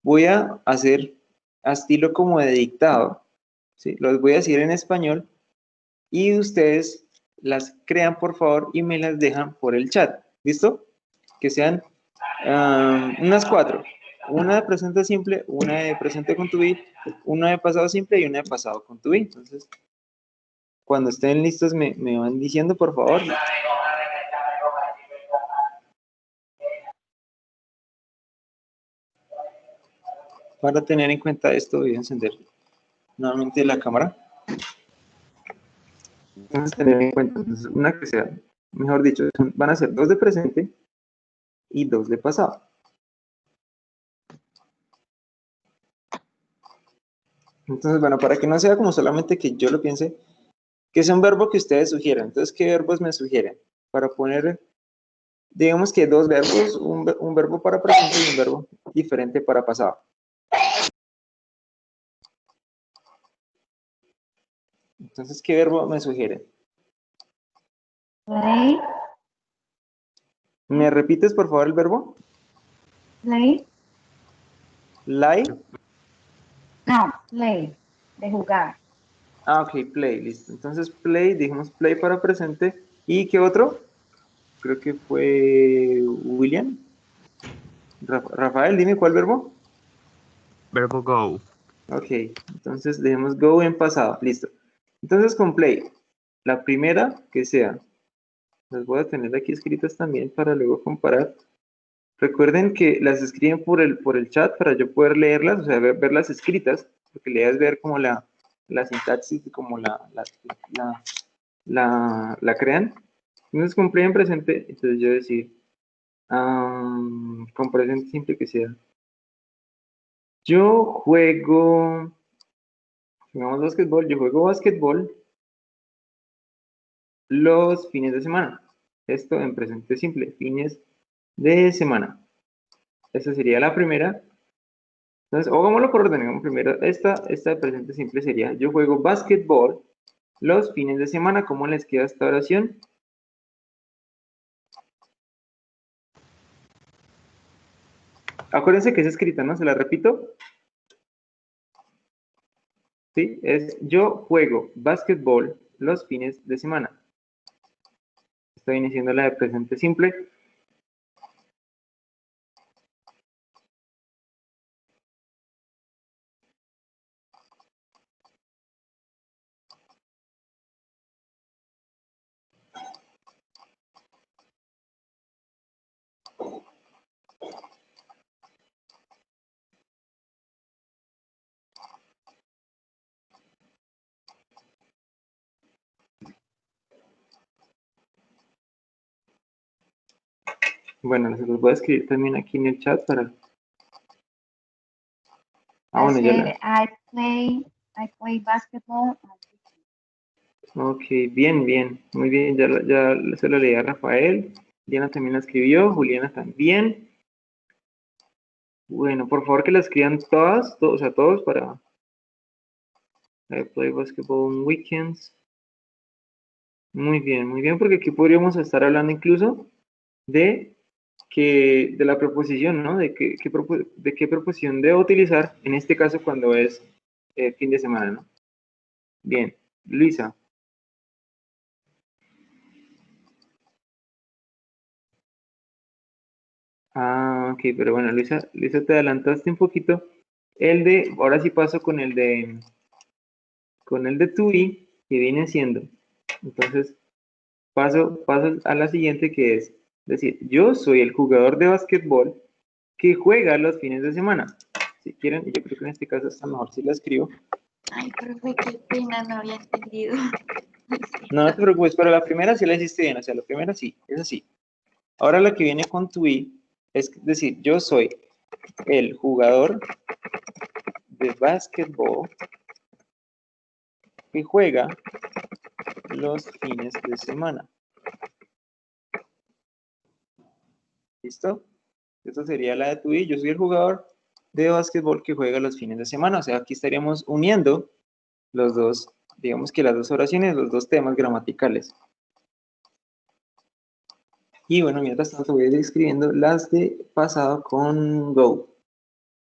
Voy a hacer a estilo como de dictado, ¿sí? Los voy a decir en español y ustedes las crean por favor y me las dejan por el chat, ¿listo? Que sean unas 4. Una de presente simple, una de presente con to be, una de pasado simple y una de pasado con to be. Entonces, cuando estén listos me van diciendo por favor. Para tener en cuenta esto voy a encender nuevamente la cámara. Vamos a tener en cuenta entonces, una que sea, mejor dicho, van a ser 2 de presente y 2 de pasado. Entonces, bueno, para que no sea como solamente que yo lo piense, que sea un verbo que ustedes sugieran. Entonces, ¿qué verbos me sugieren? Para poner, digamos que 2 verbos, un verbo para presente y un verbo diferente para pasado. Entonces, ¿qué verbo me sugieren? Play. ¿Me repites, por favor, el verbo? Play. Lie. No, play. De jugar. Ah, ok, play, listo. Entonces, play, dijimos play para presente. ¿Y qué otro? creo que fue William. Rafael, dime cuál verbo. Verbo go. Ok, entonces dejemos go en pasado, listo. Entonces con play, la primera que sea, las voy a tener aquí escritas también para luego comparar. Recuerden que las escriben por el chat para yo poder leerlas, o sea, verlas escritas, porque la idea es ver como la sintaxis y como la crean. Entonces con play en presente, entonces yo decir, con presente simple que sea. Yo juego, jugamos básquetbol, yo juego básquetbol los fines de semana. Esto en presente simple, fines de semana. Esa sería la primera. Entonces, hagámoslo por orden. Digamos, primero, esta de presente simple sería, yo juego básquetbol los fines de semana. ¿Cómo les queda esta oración? Acuérdense que es escrita, ¿no? Se la repito. Sí, es yo juego básquetbol los fines de semana. Esta viene siendo la de presente simple. Bueno, se los voy a escribir también aquí en el chat para... bueno, ya la... I play basketball. Ok, bien, muy bien, ya se lo leí a Rafael, Diana también la escribió, Juliana también. Bueno, por favor que la escriban todas, o sea, todos para... I play basketball on weekends. Muy bien, porque aquí podríamos estar hablando incluso de la preposición, ¿no? De qué preposición debo utilizar, en este caso cuando es fin de semana, ¿no? Bien, Luisa. Ok, pero bueno, Luisa, te adelantaste un poquito. Ahora sí paso con el de to be, que viene siendo. Entonces, paso a la siguiente que es decir, yo soy el jugador de básquetbol que juega los fines de semana. Si quieren, yo creo que en este caso está mejor si la escribo. Ay, profe, qué pena, no había entendido. No te preocupes, pero la primera sí la hiciste bien, o sea, la primera sí, es así. Ahora la que viene con to be es decir, yo soy el jugador de básquetbol que juega los fines de semana. ¿Listo? Esta sería la de tu y yo soy el jugador de básquetbol que juega los fines de semana. O sea, aquí estaríamos uniendo los dos, digamos que las dos oraciones, los dos temas gramaticales. Y bueno, mientras tanto voy a ir escribiendo las de pasado con go.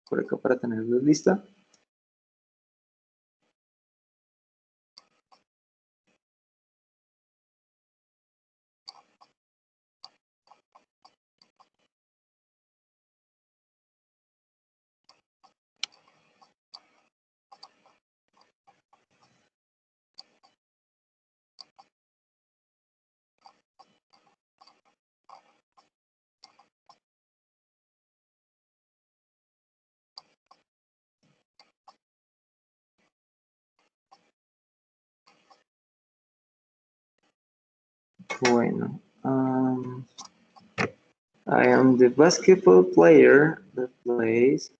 Por acá para tenerlas listas. Bueno, I am the basketball player that plays.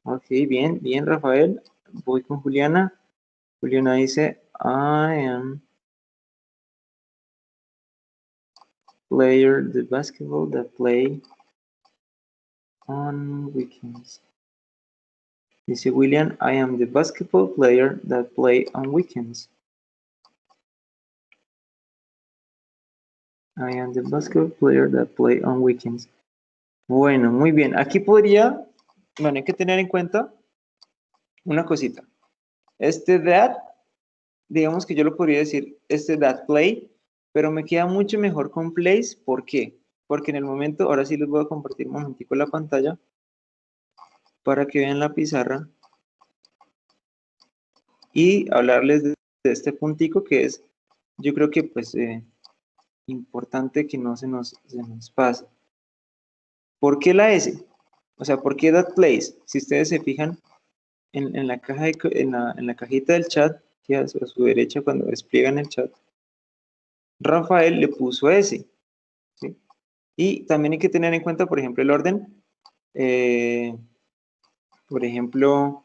Ok, bien, Rafael. Voy con Juliana. Juliana dice, I am player the basketball that play on weekends. Dice William, I am the basketball player that play on weekends. I am the basketball player that play on weekends. Bueno, muy bien. Aquí bueno, hay que tener en cuenta una cosita. That, digamos que yo lo podría decir, that play, pero me queda mucho mejor con place. ¿Por qué? Porque en el momento, ahora sí les voy a compartir un momentico la pantalla para que vean la pizarra y hablarles de este puntico que es, yo creo que pues importante que no se nos pase. ¿Por qué la S? O sea, ¿por qué that place? Si ustedes se fijan en la caja en la cajita del chat, ¿sí? A su derecha cuando despliegan el chat, Rafael le puso S, ¿sí? Y también hay que tener en cuenta, por ejemplo, el orden. Por ejemplo,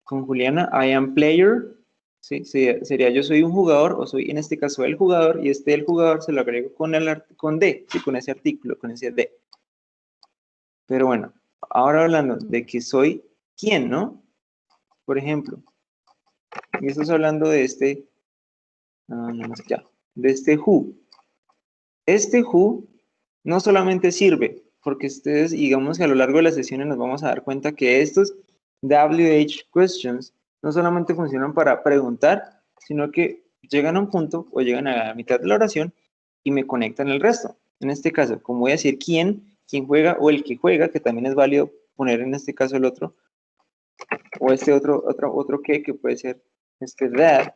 con Juliana, I am player, ¿sí? Sería yo soy un jugador, o soy en este caso el jugador, y el jugador se lo agrego con D, ¿sí? Con ese artículo, con ese D. Pero bueno, ahora hablando de que soy quién, ¿no? Por ejemplo, y estás hablando de este, de este who. Este who no solamente sirve, porque ustedes, digamos que a lo largo de las sesiones nos vamos a dar cuenta que estos WH questions no solamente funcionan para preguntar, sino que llegan a un punto o llegan a la mitad de la oración y me conectan el resto. En este caso, como voy a decir quién juega o el que juega, que también es válido poner en este caso el otro, o este otro que puede ser este that,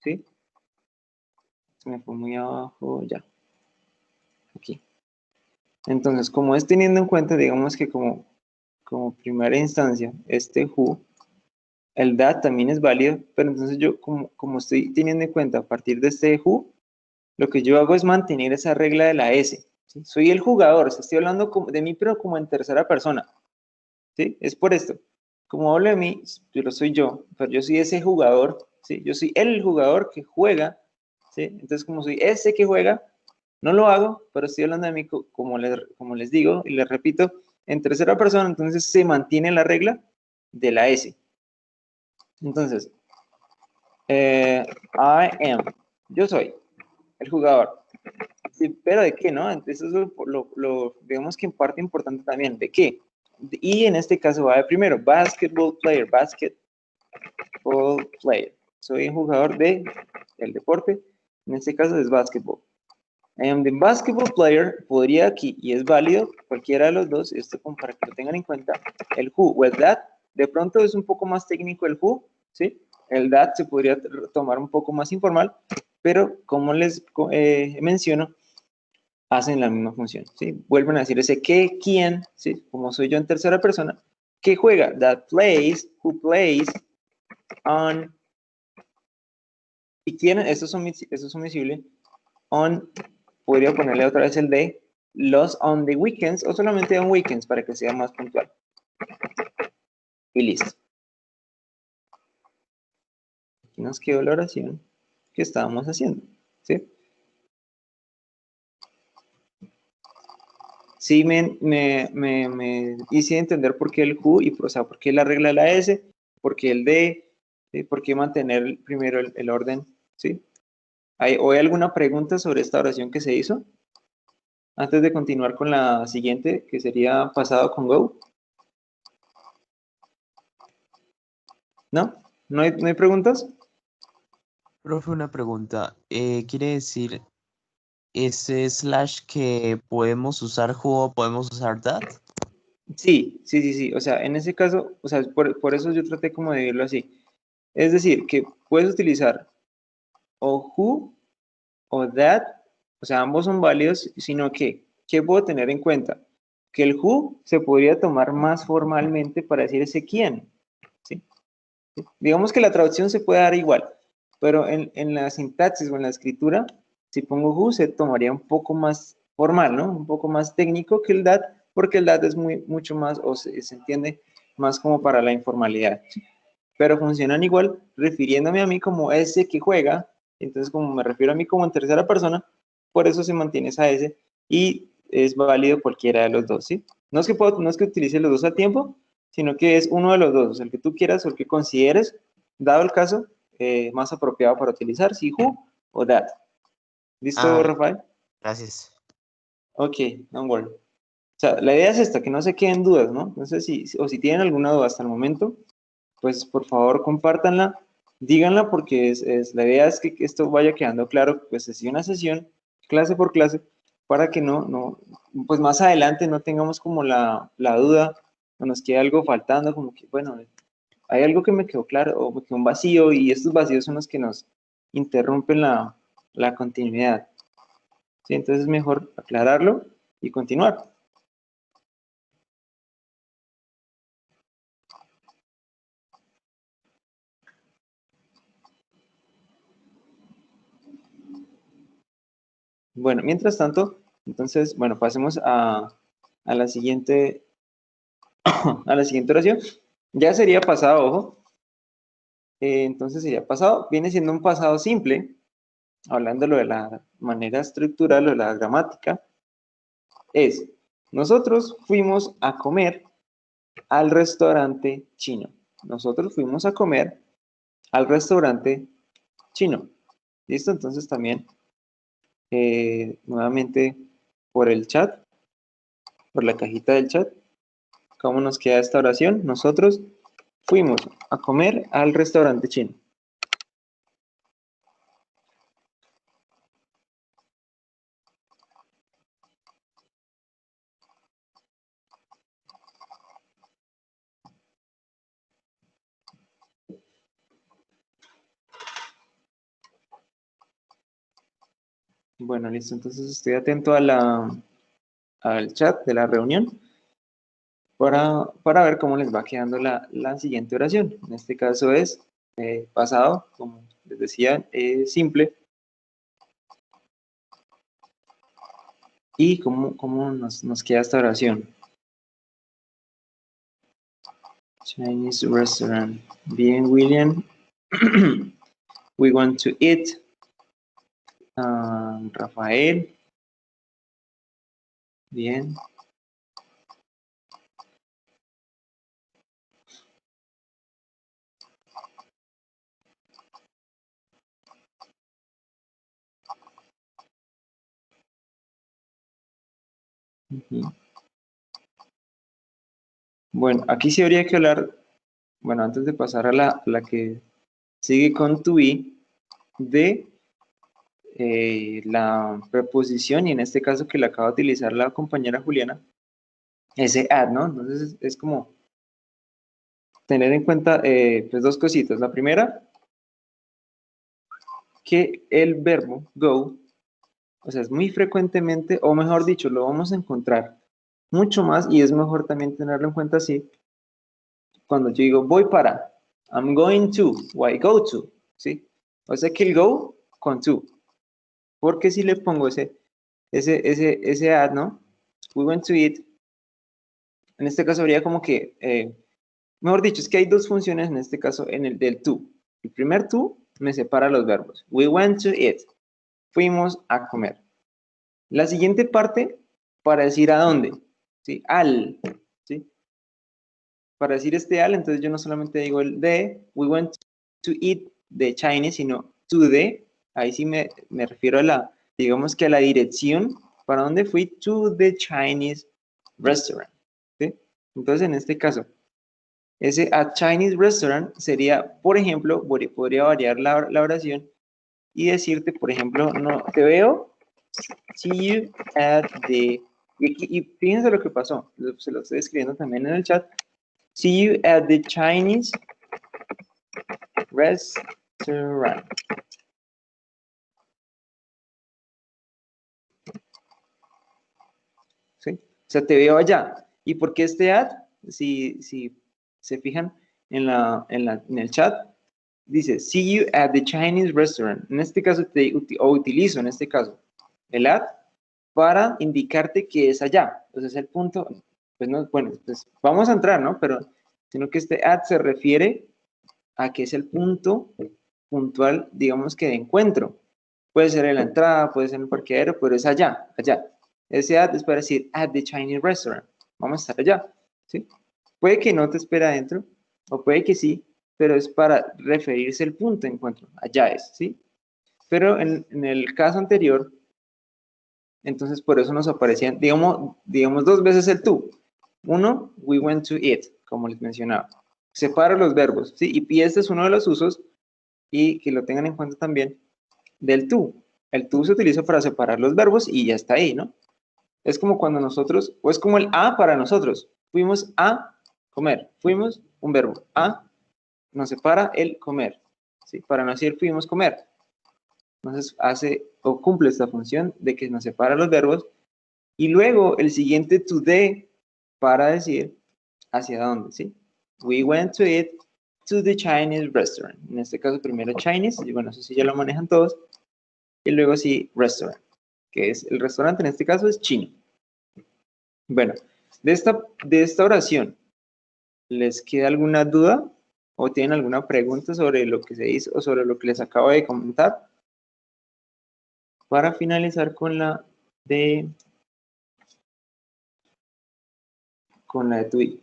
¿sí? Se me fue muy abajo, ya. Aquí. Entonces, como es teniendo en cuenta, digamos que como primera instancia, este who, el that también es válido, pero entonces yo como estoy teniendo en cuenta a partir de este who, lo que yo hago es mantener esa regla de la S, ¿sí? Soy el jugador, o sea, estoy hablando de mí, pero como en tercera persona, ¿sí? Es por esto. Como hablo de mí, pero soy yo, pero yo soy ese jugador, ¿sí? Yo soy el jugador que juega, ¿sí? Entonces, como soy ese que juega, no lo hago, pero estoy hablando de mí como les digo y les repito, en tercera persona, entonces se mantiene la regla de la S. Entonces, I am, yo soy el jugador. Sí, pero ¿de qué, no? Entonces eso es lo digamos que en parte importante también, ¿de qué? Y en este caso va de primero, basketball player. Soy un jugador del deporte, en este caso es basketball. I am the basketball player, podría aquí, y es válido, cualquiera de los dos, esto como para que lo tengan en cuenta, el who o el that, de pronto es un poco más técnico el who, ¿sí? El that se podría tomar un poco más informal, pero como les menciono, hacen la misma función, ¿sí? Vuelven a decir ese qué, quién, ¿sí? Como soy yo en tercera persona, ¿qué juega? That plays, who plays on, si quieren, estos son visibles, on, podría ponerle otra vez el de los on the weekends o solamente on weekends para que sea más puntual. Y listo. Aquí nos quedó la oración que estábamos haciendo, ¿sí? Sí me hice entender por qué el who, y, o sea, por qué la regla de la S, por qué el de, ¿sí? Por qué mantener primero el orden, ¿sí? ¿Hay alguna pregunta sobre esta oración que se hizo? Antes de continuar con la siguiente, que sería pasado con go. ¿No? ¿No hay preguntas? Profe, una pregunta. ¿Quiere decir ese slash que podemos usar who o podemos usar that? Sí. O sea, en ese caso, o sea, por eso yo traté como de verlo así. Es decir, que puedes utilizar o who o that, o sea, ambos son válidos, sino que, ¿qué puedo tener en cuenta? Que el who se podría tomar más formalmente para decir ese quién, ¿sí? Digamos que la traducción se puede dar igual, pero en la sintaxis o en la escritura, si pongo who, se tomaría un poco más formal, ¿no? Un poco más técnico que el that, porque el that es mucho más, o se entiende más como para la informalidad. Pero funcionan igual, refiriéndome a mí como ese que juega, entonces como me refiero a mí como en tercera persona, por eso se mantiene esa S, y es válido cualquiera de los dos, ¿sí? No es que utilice los dos al tiempo, sino que es uno de los dos, o sea, el que tú quieras o el que consideres, dado el caso, más apropiado para utilizar, si who o that. ¿Listo, Rafael? Gracias. Ok, don't worry. O sea, la idea es esta, que no se queden dudas, ¿no? No sé si tienen alguna duda hasta el momento, pues por favor compártanla díganla porque la idea es que esto vaya quedando claro, pues sesión a sesión, clase por clase, para que pues más adelante no tengamos como la duda o nos quede algo faltando, como que, bueno, hay algo que me quedó claro o me quedó un vacío y estos vacíos son los que nos interrumpen la continuidad. ¿Sí? Entonces es mejor aclararlo y continuar. Bueno, mientras tanto, entonces, bueno, pasemos a la siguiente, a la siguiente oración. Ya sería pasado, ojo. Entonces sería pasado, viene siendo un pasado simple, hablándolo de la manera estructural o de la gramática, es, nosotros fuimos a comer al restaurante chino. Nosotros fuimos a comer al restaurante chino. ¿Listo? Entonces también, nuevamente, por el chat, por la cajita del chat, ¿cómo nos queda esta oración? Nosotros fuimos a comer al restaurante chino. Bueno, listo. Entonces estoy atento al chat de la reunión para ver cómo les va quedando la siguiente oración. En este caso es pasado, como les decía, simple. ¿Y cómo nos queda esta oración? Chinese restaurant. Bien, William. We want to eat. Rafael. Bien. Ujú. Bueno, aquí sí habría que hablar, bueno, antes de pasar a la que sigue con to be, de la preposición, y en este caso que la acaba de utilizar la compañera Juliana, ese at, ¿no? Entonces es como tener en cuenta pues dos cositas. La primera, que el verbo go, o sea, es muy frecuentemente, o mejor dicho, lo vamos a encontrar mucho más y es mejor también tenerlo en cuenta así. Cuando yo digo voy para, I'm going to, o I go to, ¿sí? O sea que el go con to. Porque si le pongo ese at, ¿no? We went to eat. En este caso habría como que, mejor dicho, es que hay dos funciones en este caso en el del to. El primer to me separa los verbos. We went to eat. Fuimos a comer. La siguiente parte, para decir a dónde, ¿sí? Al, ¿sí? Para decir este al, entonces yo no solamente digo el de, we went to eat the Chinese, sino to the, ahí sí me refiero a digamos que a la dirección, para dónde fui, to the Chinese restaurant, ¿sí? Entonces en este caso, ese a Chinese restaurant sería, por ejemplo, podría variar la oración y decirte, por ejemplo, no, te veo, see you at the, y fíjense lo que pasó, se lo estoy escribiendo también en el chat, see you at the Chinese restaurant. ¿Sí? O sea, te veo allá. ¿Y por qué este at? Si se fijan en el chat, dice, see you at the Chinese restaurant. En este caso, utilizo en este caso el at para indicarte que es allá. Entonces, el punto, pues no, bueno, pues vamos a entrar, ¿no? Pero, sino que este at se refiere a que es el punto puntual, digamos que de encuentro. Puede ser en la entrada, puede ser en el parqueadero, pero es allá, allá. Ese at es para decir at the Chinese restaurant. Vamos a estar allá, ¿sí? Puede que no te espera adentro, o puede que sí, pero es para referirse al punto de encuentro. Allá es, ¿sí? Pero en el caso anterior, entonces por eso nos aparecían, digamos dos veces el to. Uno, we went to eat, como les mencionaba. Separa los verbos, ¿sí? Y este es uno de los usos y que lo tengan en cuenta también del to. El to se utiliza para separar los verbos y ya está ahí, ¿no? Es como cuando nosotros, o es como el a para nosotros. Fuimos a comer. Fuimos, un verbo. A nos separa el comer. ¿Sí? Para no decir fuimos comer. Entonces hace o cumple esta función de que nos separa los verbos. Y luego el siguiente to the para decir hacia dónde, ¿sí? We went to eat to the Chinese restaurant. En este caso primero Chinese, y bueno, eso sí ya lo manejan todos. Y luego sí restaurant, que es el restaurante, en este caso es chino. Bueno, de esta oración, ¿les queda alguna duda o tienen alguna pregunta sobre lo que se hizo o sobre lo que les acabo de comentar? Para finalizar con la de TUI.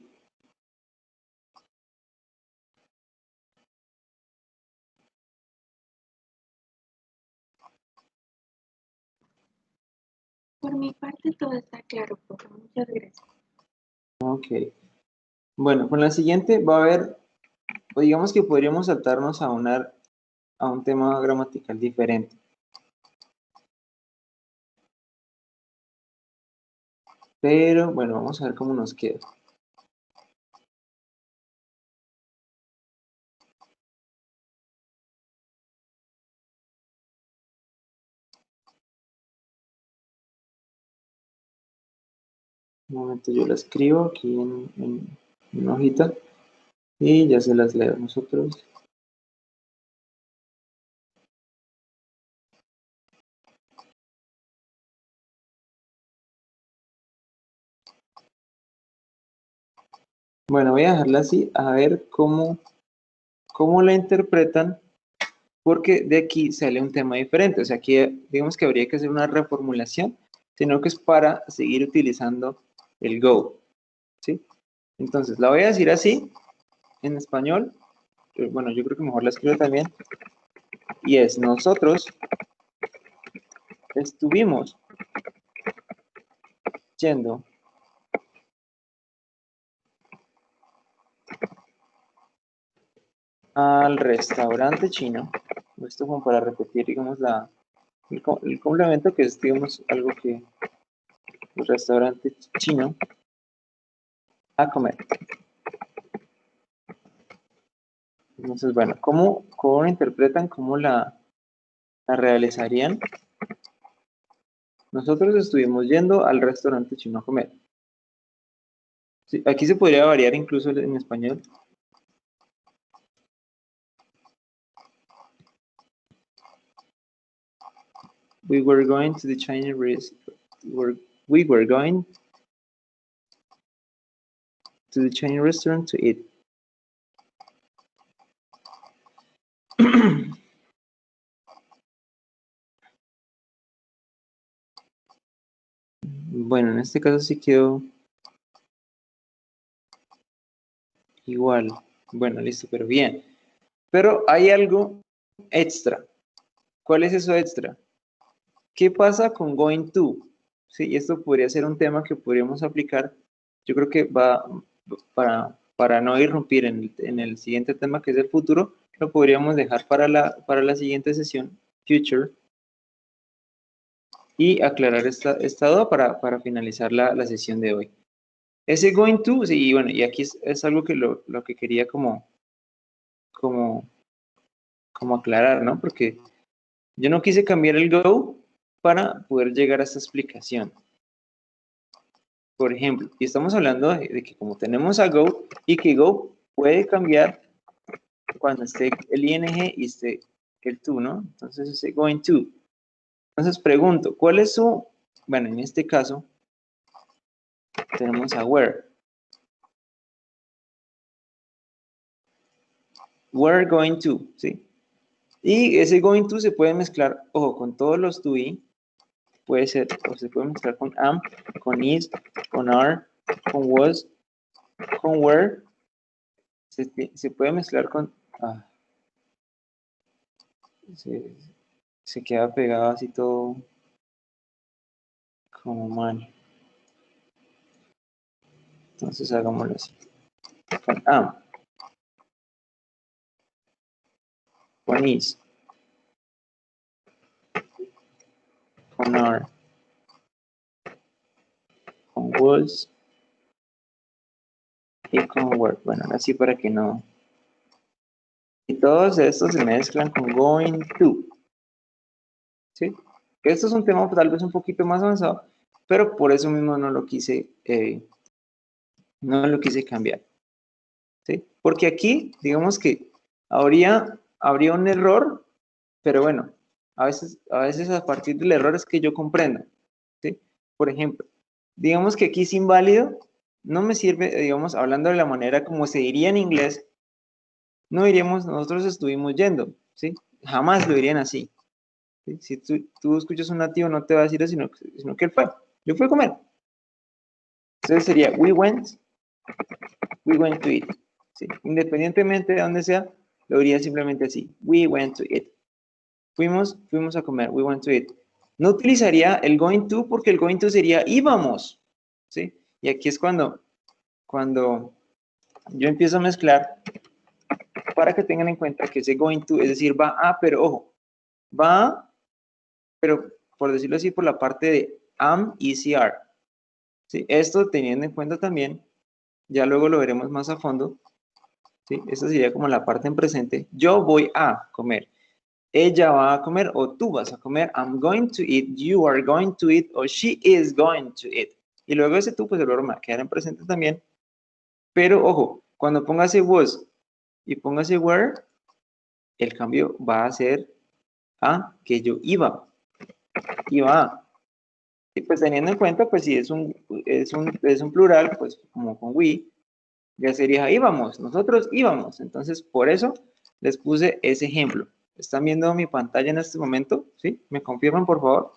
Por mi parte todo está claro, profe. Muchas gracias. Ok. Bueno, con la siguiente va a haber, o digamos que podríamos saltarnos a un tema gramatical diferente. Pero bueno, vamos a ver cómo nos queda. Un momento, yo la escribo aquí en una hojita y ya se las leo a nosotros. Bueno, voy a dejarla así, a ver cómo la interpretan, porque de aquí sale un tema diferente. O sea, aquí digamos que habría que hacer una reformulación, sino que es para seguir utilizando el go, ¿sí? Entonces, la voy a decir así, en español. Bueno, yo creo que mejor la escribo también. Y es, nosotros estuvimos yendo al restaurante chino. Esto como para repetir, digamos, el complemento que es, digamos, algo que el restaurante chino a comer. Entonces, bueno, ¿cómo interpretan? ¿Cómo la realizarían? Nosotros estuvimos yendo al restaurante chino a comer. Sí, aquí se podría variar incluso en español. We were going to the Chinese we were going to the Chinese restaurant to eat. Bueno, en este caso sí quedó igual. Bueno, listo, pero bien. Pero hay algo extra. ¿Cuál es eso extra? ¿Qué pasa con going to? Sí, y esto podría ser un tema que podríamos aplicar. Yo creo que va para no irrumpir en el siguiente tema que es el futuro, lo podríamos dejar para la siguiente sesión, future, y aclarar esta duda para finalizar la sesión de hoy. Ese going to, sí, y bueno, y aquí es algo que lo que quería como aclarar, ¿no? Porque yo no quise cambiar el go para poder llegar a esta explicación. Por ejemplo, y estamos hablando de que como tenemos a go y que go puede cambiar cuando esté el ing y esté el to, ¿no? Entonces ese going to. Entonces pregunto, ¿cuál es su, bueno, en este caso tenemos a where. We're going to, ¿sí? Y ese going to se puede mezclar, ojo, con todos los to be, puede ser, o se puede mezclar con am, con is, con are, con was, con were, se puede mezclar con, se queda pegado así todo como mal. Entonces hagámoslo así. Con am. con is, con are, con was y con were. Bueno, ahora sí para que no... Y todos estos se mezclan con going to. ¿Sí? Esto es un tema tal vez un poquito más avanzado, pero por eso mismo no lo quise cambiar. ¿Sí? Porque aquí, digamos que habría un error, pero bueno, a veces a partir del error es que yo comprendo. ¿Sí? Por ejemplo, digamos que aquí es inválido, no me sirve, digamos, hablando de la manera como se diría en inglés, no diríamos nosotros estuvimos yendo, ¿sí? Jamás lo dirían así. ¿Sí? Si tú escuchas un nativo no te va a decir eso, sino que él fue a comer. Entonces sería we went to eat. ¿Sí? Independientemente de dónde sea, lo diría simplemente así. We went to eat. Fuimos a comer. We went to eat. No utilizaría el going to porque el going to sería íbamos. ¿Sí? Y aquí es cuando yo empiezo a mezclar para que tengan en cuenta que ese going to, es decir, va a, pero ojo, va, pero por decirlo así, por la parte de am, is y are. ¿Sí? Esto teniendo en cuenta también, ya luego lo veremos más a fondo, ¿sí? Esta sería como la parte en presente. Yo voy a comer. Ella va a comer o tú vas a comer. I'm going to eat, you are going to eat, o she is going to eat. Y luego ese tú, pues el verbo va a quedar en presente también. Pero ojo, cuando póngase was y póngase were, el cambio va a ser a que yo iba a. Y pues teniendo en cuenta, pues si es un plural, pues como con we, ya sería íbamos, nosotros íbamos. Entonces, por eso les puse ese ejemplo. ¿Están viendo mi pantalla en este momento? ¿Sí? ¿Me confirman, por favor?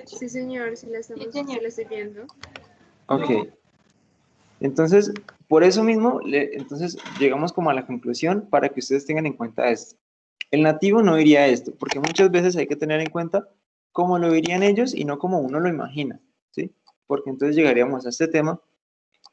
Sí, señor, sí la estoy viendo. Ok. Entonces, por eso mismo, entonces llegamos como a la conclusión para que ustedes tengan en cuenta esto. El nativo no diría esto, porque muchas veces hay que tener en cuenta cómo lo dirían ellos y no como uno lo imagina, ¿sí? Porque entonces llegaríamos a este tema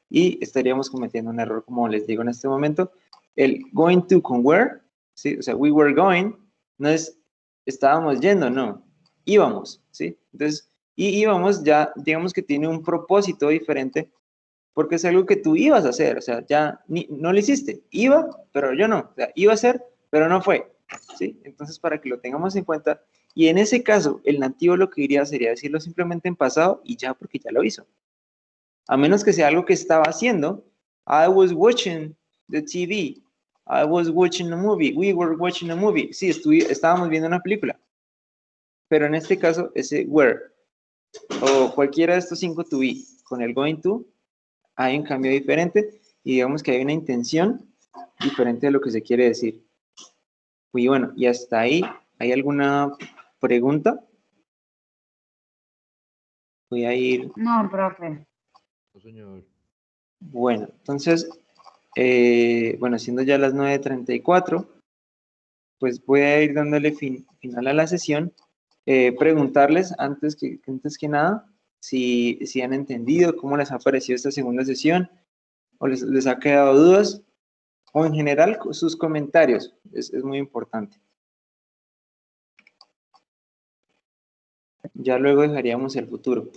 y estaríamos cometiendo un error, como les digo en este momento. El going to con were, ¿sí? O sea, we were going, no es estábamos yendo, no, íbamos, ¿sí? Entonces, y íbamos ya, digamos que tiene un propósito diferente, porque es algo que tú ibas a hacer, o sea, ya no lo hiciste, iba, pero yo no, o sea, iba a hacer, pero no fue, ¿sí? Entonces, para que lo tengamos en cuenta, y en ese caso, el nativo lo que diría sería decirlo simplemente en pasado y ya, porque ya lo hizo. A menos que sea algo que estaba haciendo. I was watching the TV. I was watching a movie. We were watching a movie. Sí, estábamos viendo una película. Pero en este caso, ese were o cualquiera de estos 5 to be con el going to, hay un cambio diferente y digamos que hay una intención diferente de lo que se quiere decir. Y bueno, y hasta ahí, ¿hay alguna pregunta? Voy a ir... No, profe. No, señor. Bueno, entonces, bueno, siendo ya las 9:34, pues voy a ir dándole final a la sesión. Preguntarles antes que nada si han entendido cómo les ha parecido esta segunda sesión o les ha quedado dudas o en general sus comentarios. Es muy importante. Ya luego dejaríamos el futuro.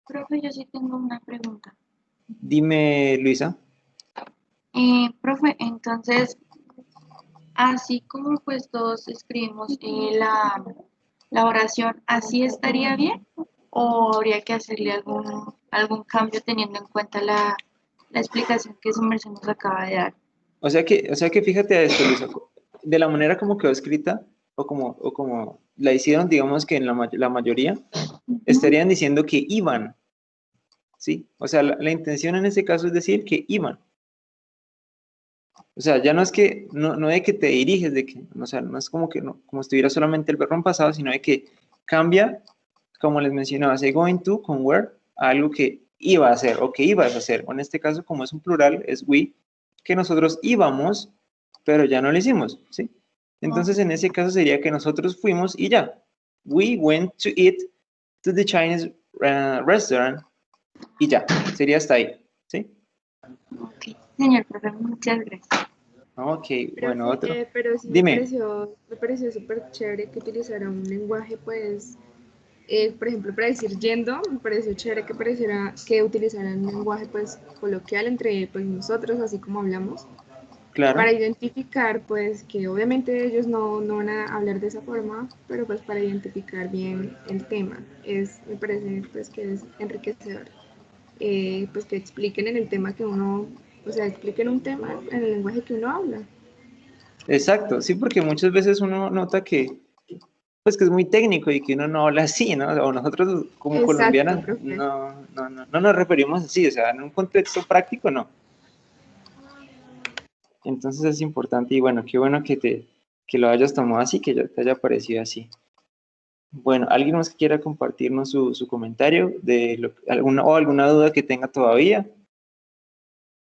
Profe, yo sí tengo una pregunta. Dime, Luisa. Profe, entonces, así como pues todos escribimos la oración, ¿así estaría bien? ¿O habría que hacerle algún cambio teniendo en cuenta la explicación que su merced nos acaba de dar? O sea que fíjate a esto, Luisa, de la manera como quedó escrita o como la hicieron, digamos que en la mayoría, estarían diciendo que iban, ¿sí? O sea, la intención en este caso es decir que iban. O sea, ya no es que, no de que te diriges, o sea, no es como que como estuviera solamente el verbo en pasado, sino de que cambia, como les mencionaba, ese going to con were a algo que iba a hacer o que ibas a hacer. O en este caso, como es un plural, es we, que nosotros íbamos, pero ya no lo hicimos, ¿sí? Entonces, en ese caso sería que nosotros fuimos y ya. We went to eat to the Chinese restaurant y ya, sería hasta ahí, ¿sí? Ok, señor profe, muchas gracias. Ok, Pero bueno, sí, otro. pero sí Dime. me pareció súper chévere que utilizara un lenguaje, pues, por ejemplo, para decir yendo, me pareció chévere que utilizaran un lenguaje, pues, coloquial entre, pues, nosotros, así como hablamos, para Claro. identificar, pues, que obviamente ellos no van a hablar de esa forma, pero pues para identificar bien el tema. Me parece, pues, que es enriquecedor. Pues que expliquen en el tema que uno, o sea, expliquen un tema en el lenguaje que uno habla. Exacto, sí, porque muchas veces uno nota que, pues que es muy técnico y que uno no habla así, ¿no? O nosotros como Exacto, colombianas profe. no nos referimos así, o sea, en un contexto práctico no. Entonces es importante y bueno, qué bueno que lo hayas tomado así, que ya te haya parecido así. Bueno, ¿alguien más que quiera compartirnos su comentario de alguna duda que tenga todavía?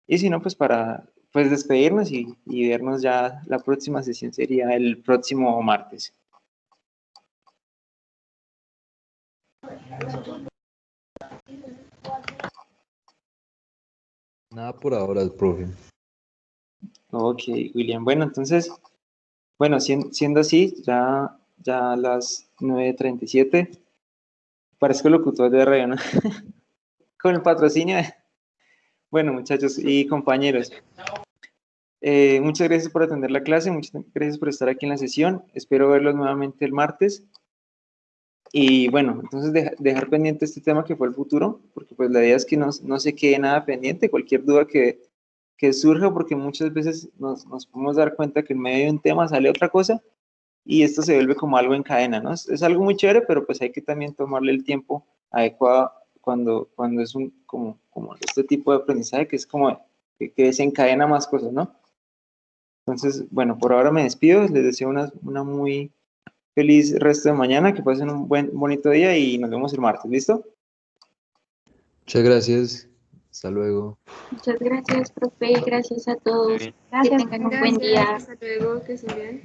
Y si no, pues para pues despedirnos y vernos ya, la próxima sesión sería el próximo martes. Nada por ahora, profe. Ok, William. Bueno, entonces, bueno, siendo así, ya a las 9:37, parezco locutor de radio, ¿no? Con el patrocinio. Bueno, muchachos y compañeros, muchas gracias por atender la clase, muchas gracias por estar aquí en la sesión. Espero verlos nuevamente el martes. Y bueno, entonces dejar pendiente este tema que fue el futuro, porque pues la idea es que no se quede nada pendiente, cualquier duda que surja, porque muchas veces nos podemos dar cuenta que en medio de un tema sale otra cosa y esto se vuelve como algo en cadena, ¿no? Es algo muy chévere, pero pues hay que también tomarle el tiempo adecuado cuando es como este tipo de aprendizaje que es como que desencadena más cosas, ¿no? Entonces, bueno, por ahora me despido, les deseo una muy feliz resto de mañana, que pasen un bonito día y nos vemos el martes, ¿listo? Muchas gracias. Hasta luego. Muchas gracias, profe. Gracias a todos. Que Gracias. tengan un buen Gracias, día. hasta luego, que estén bien.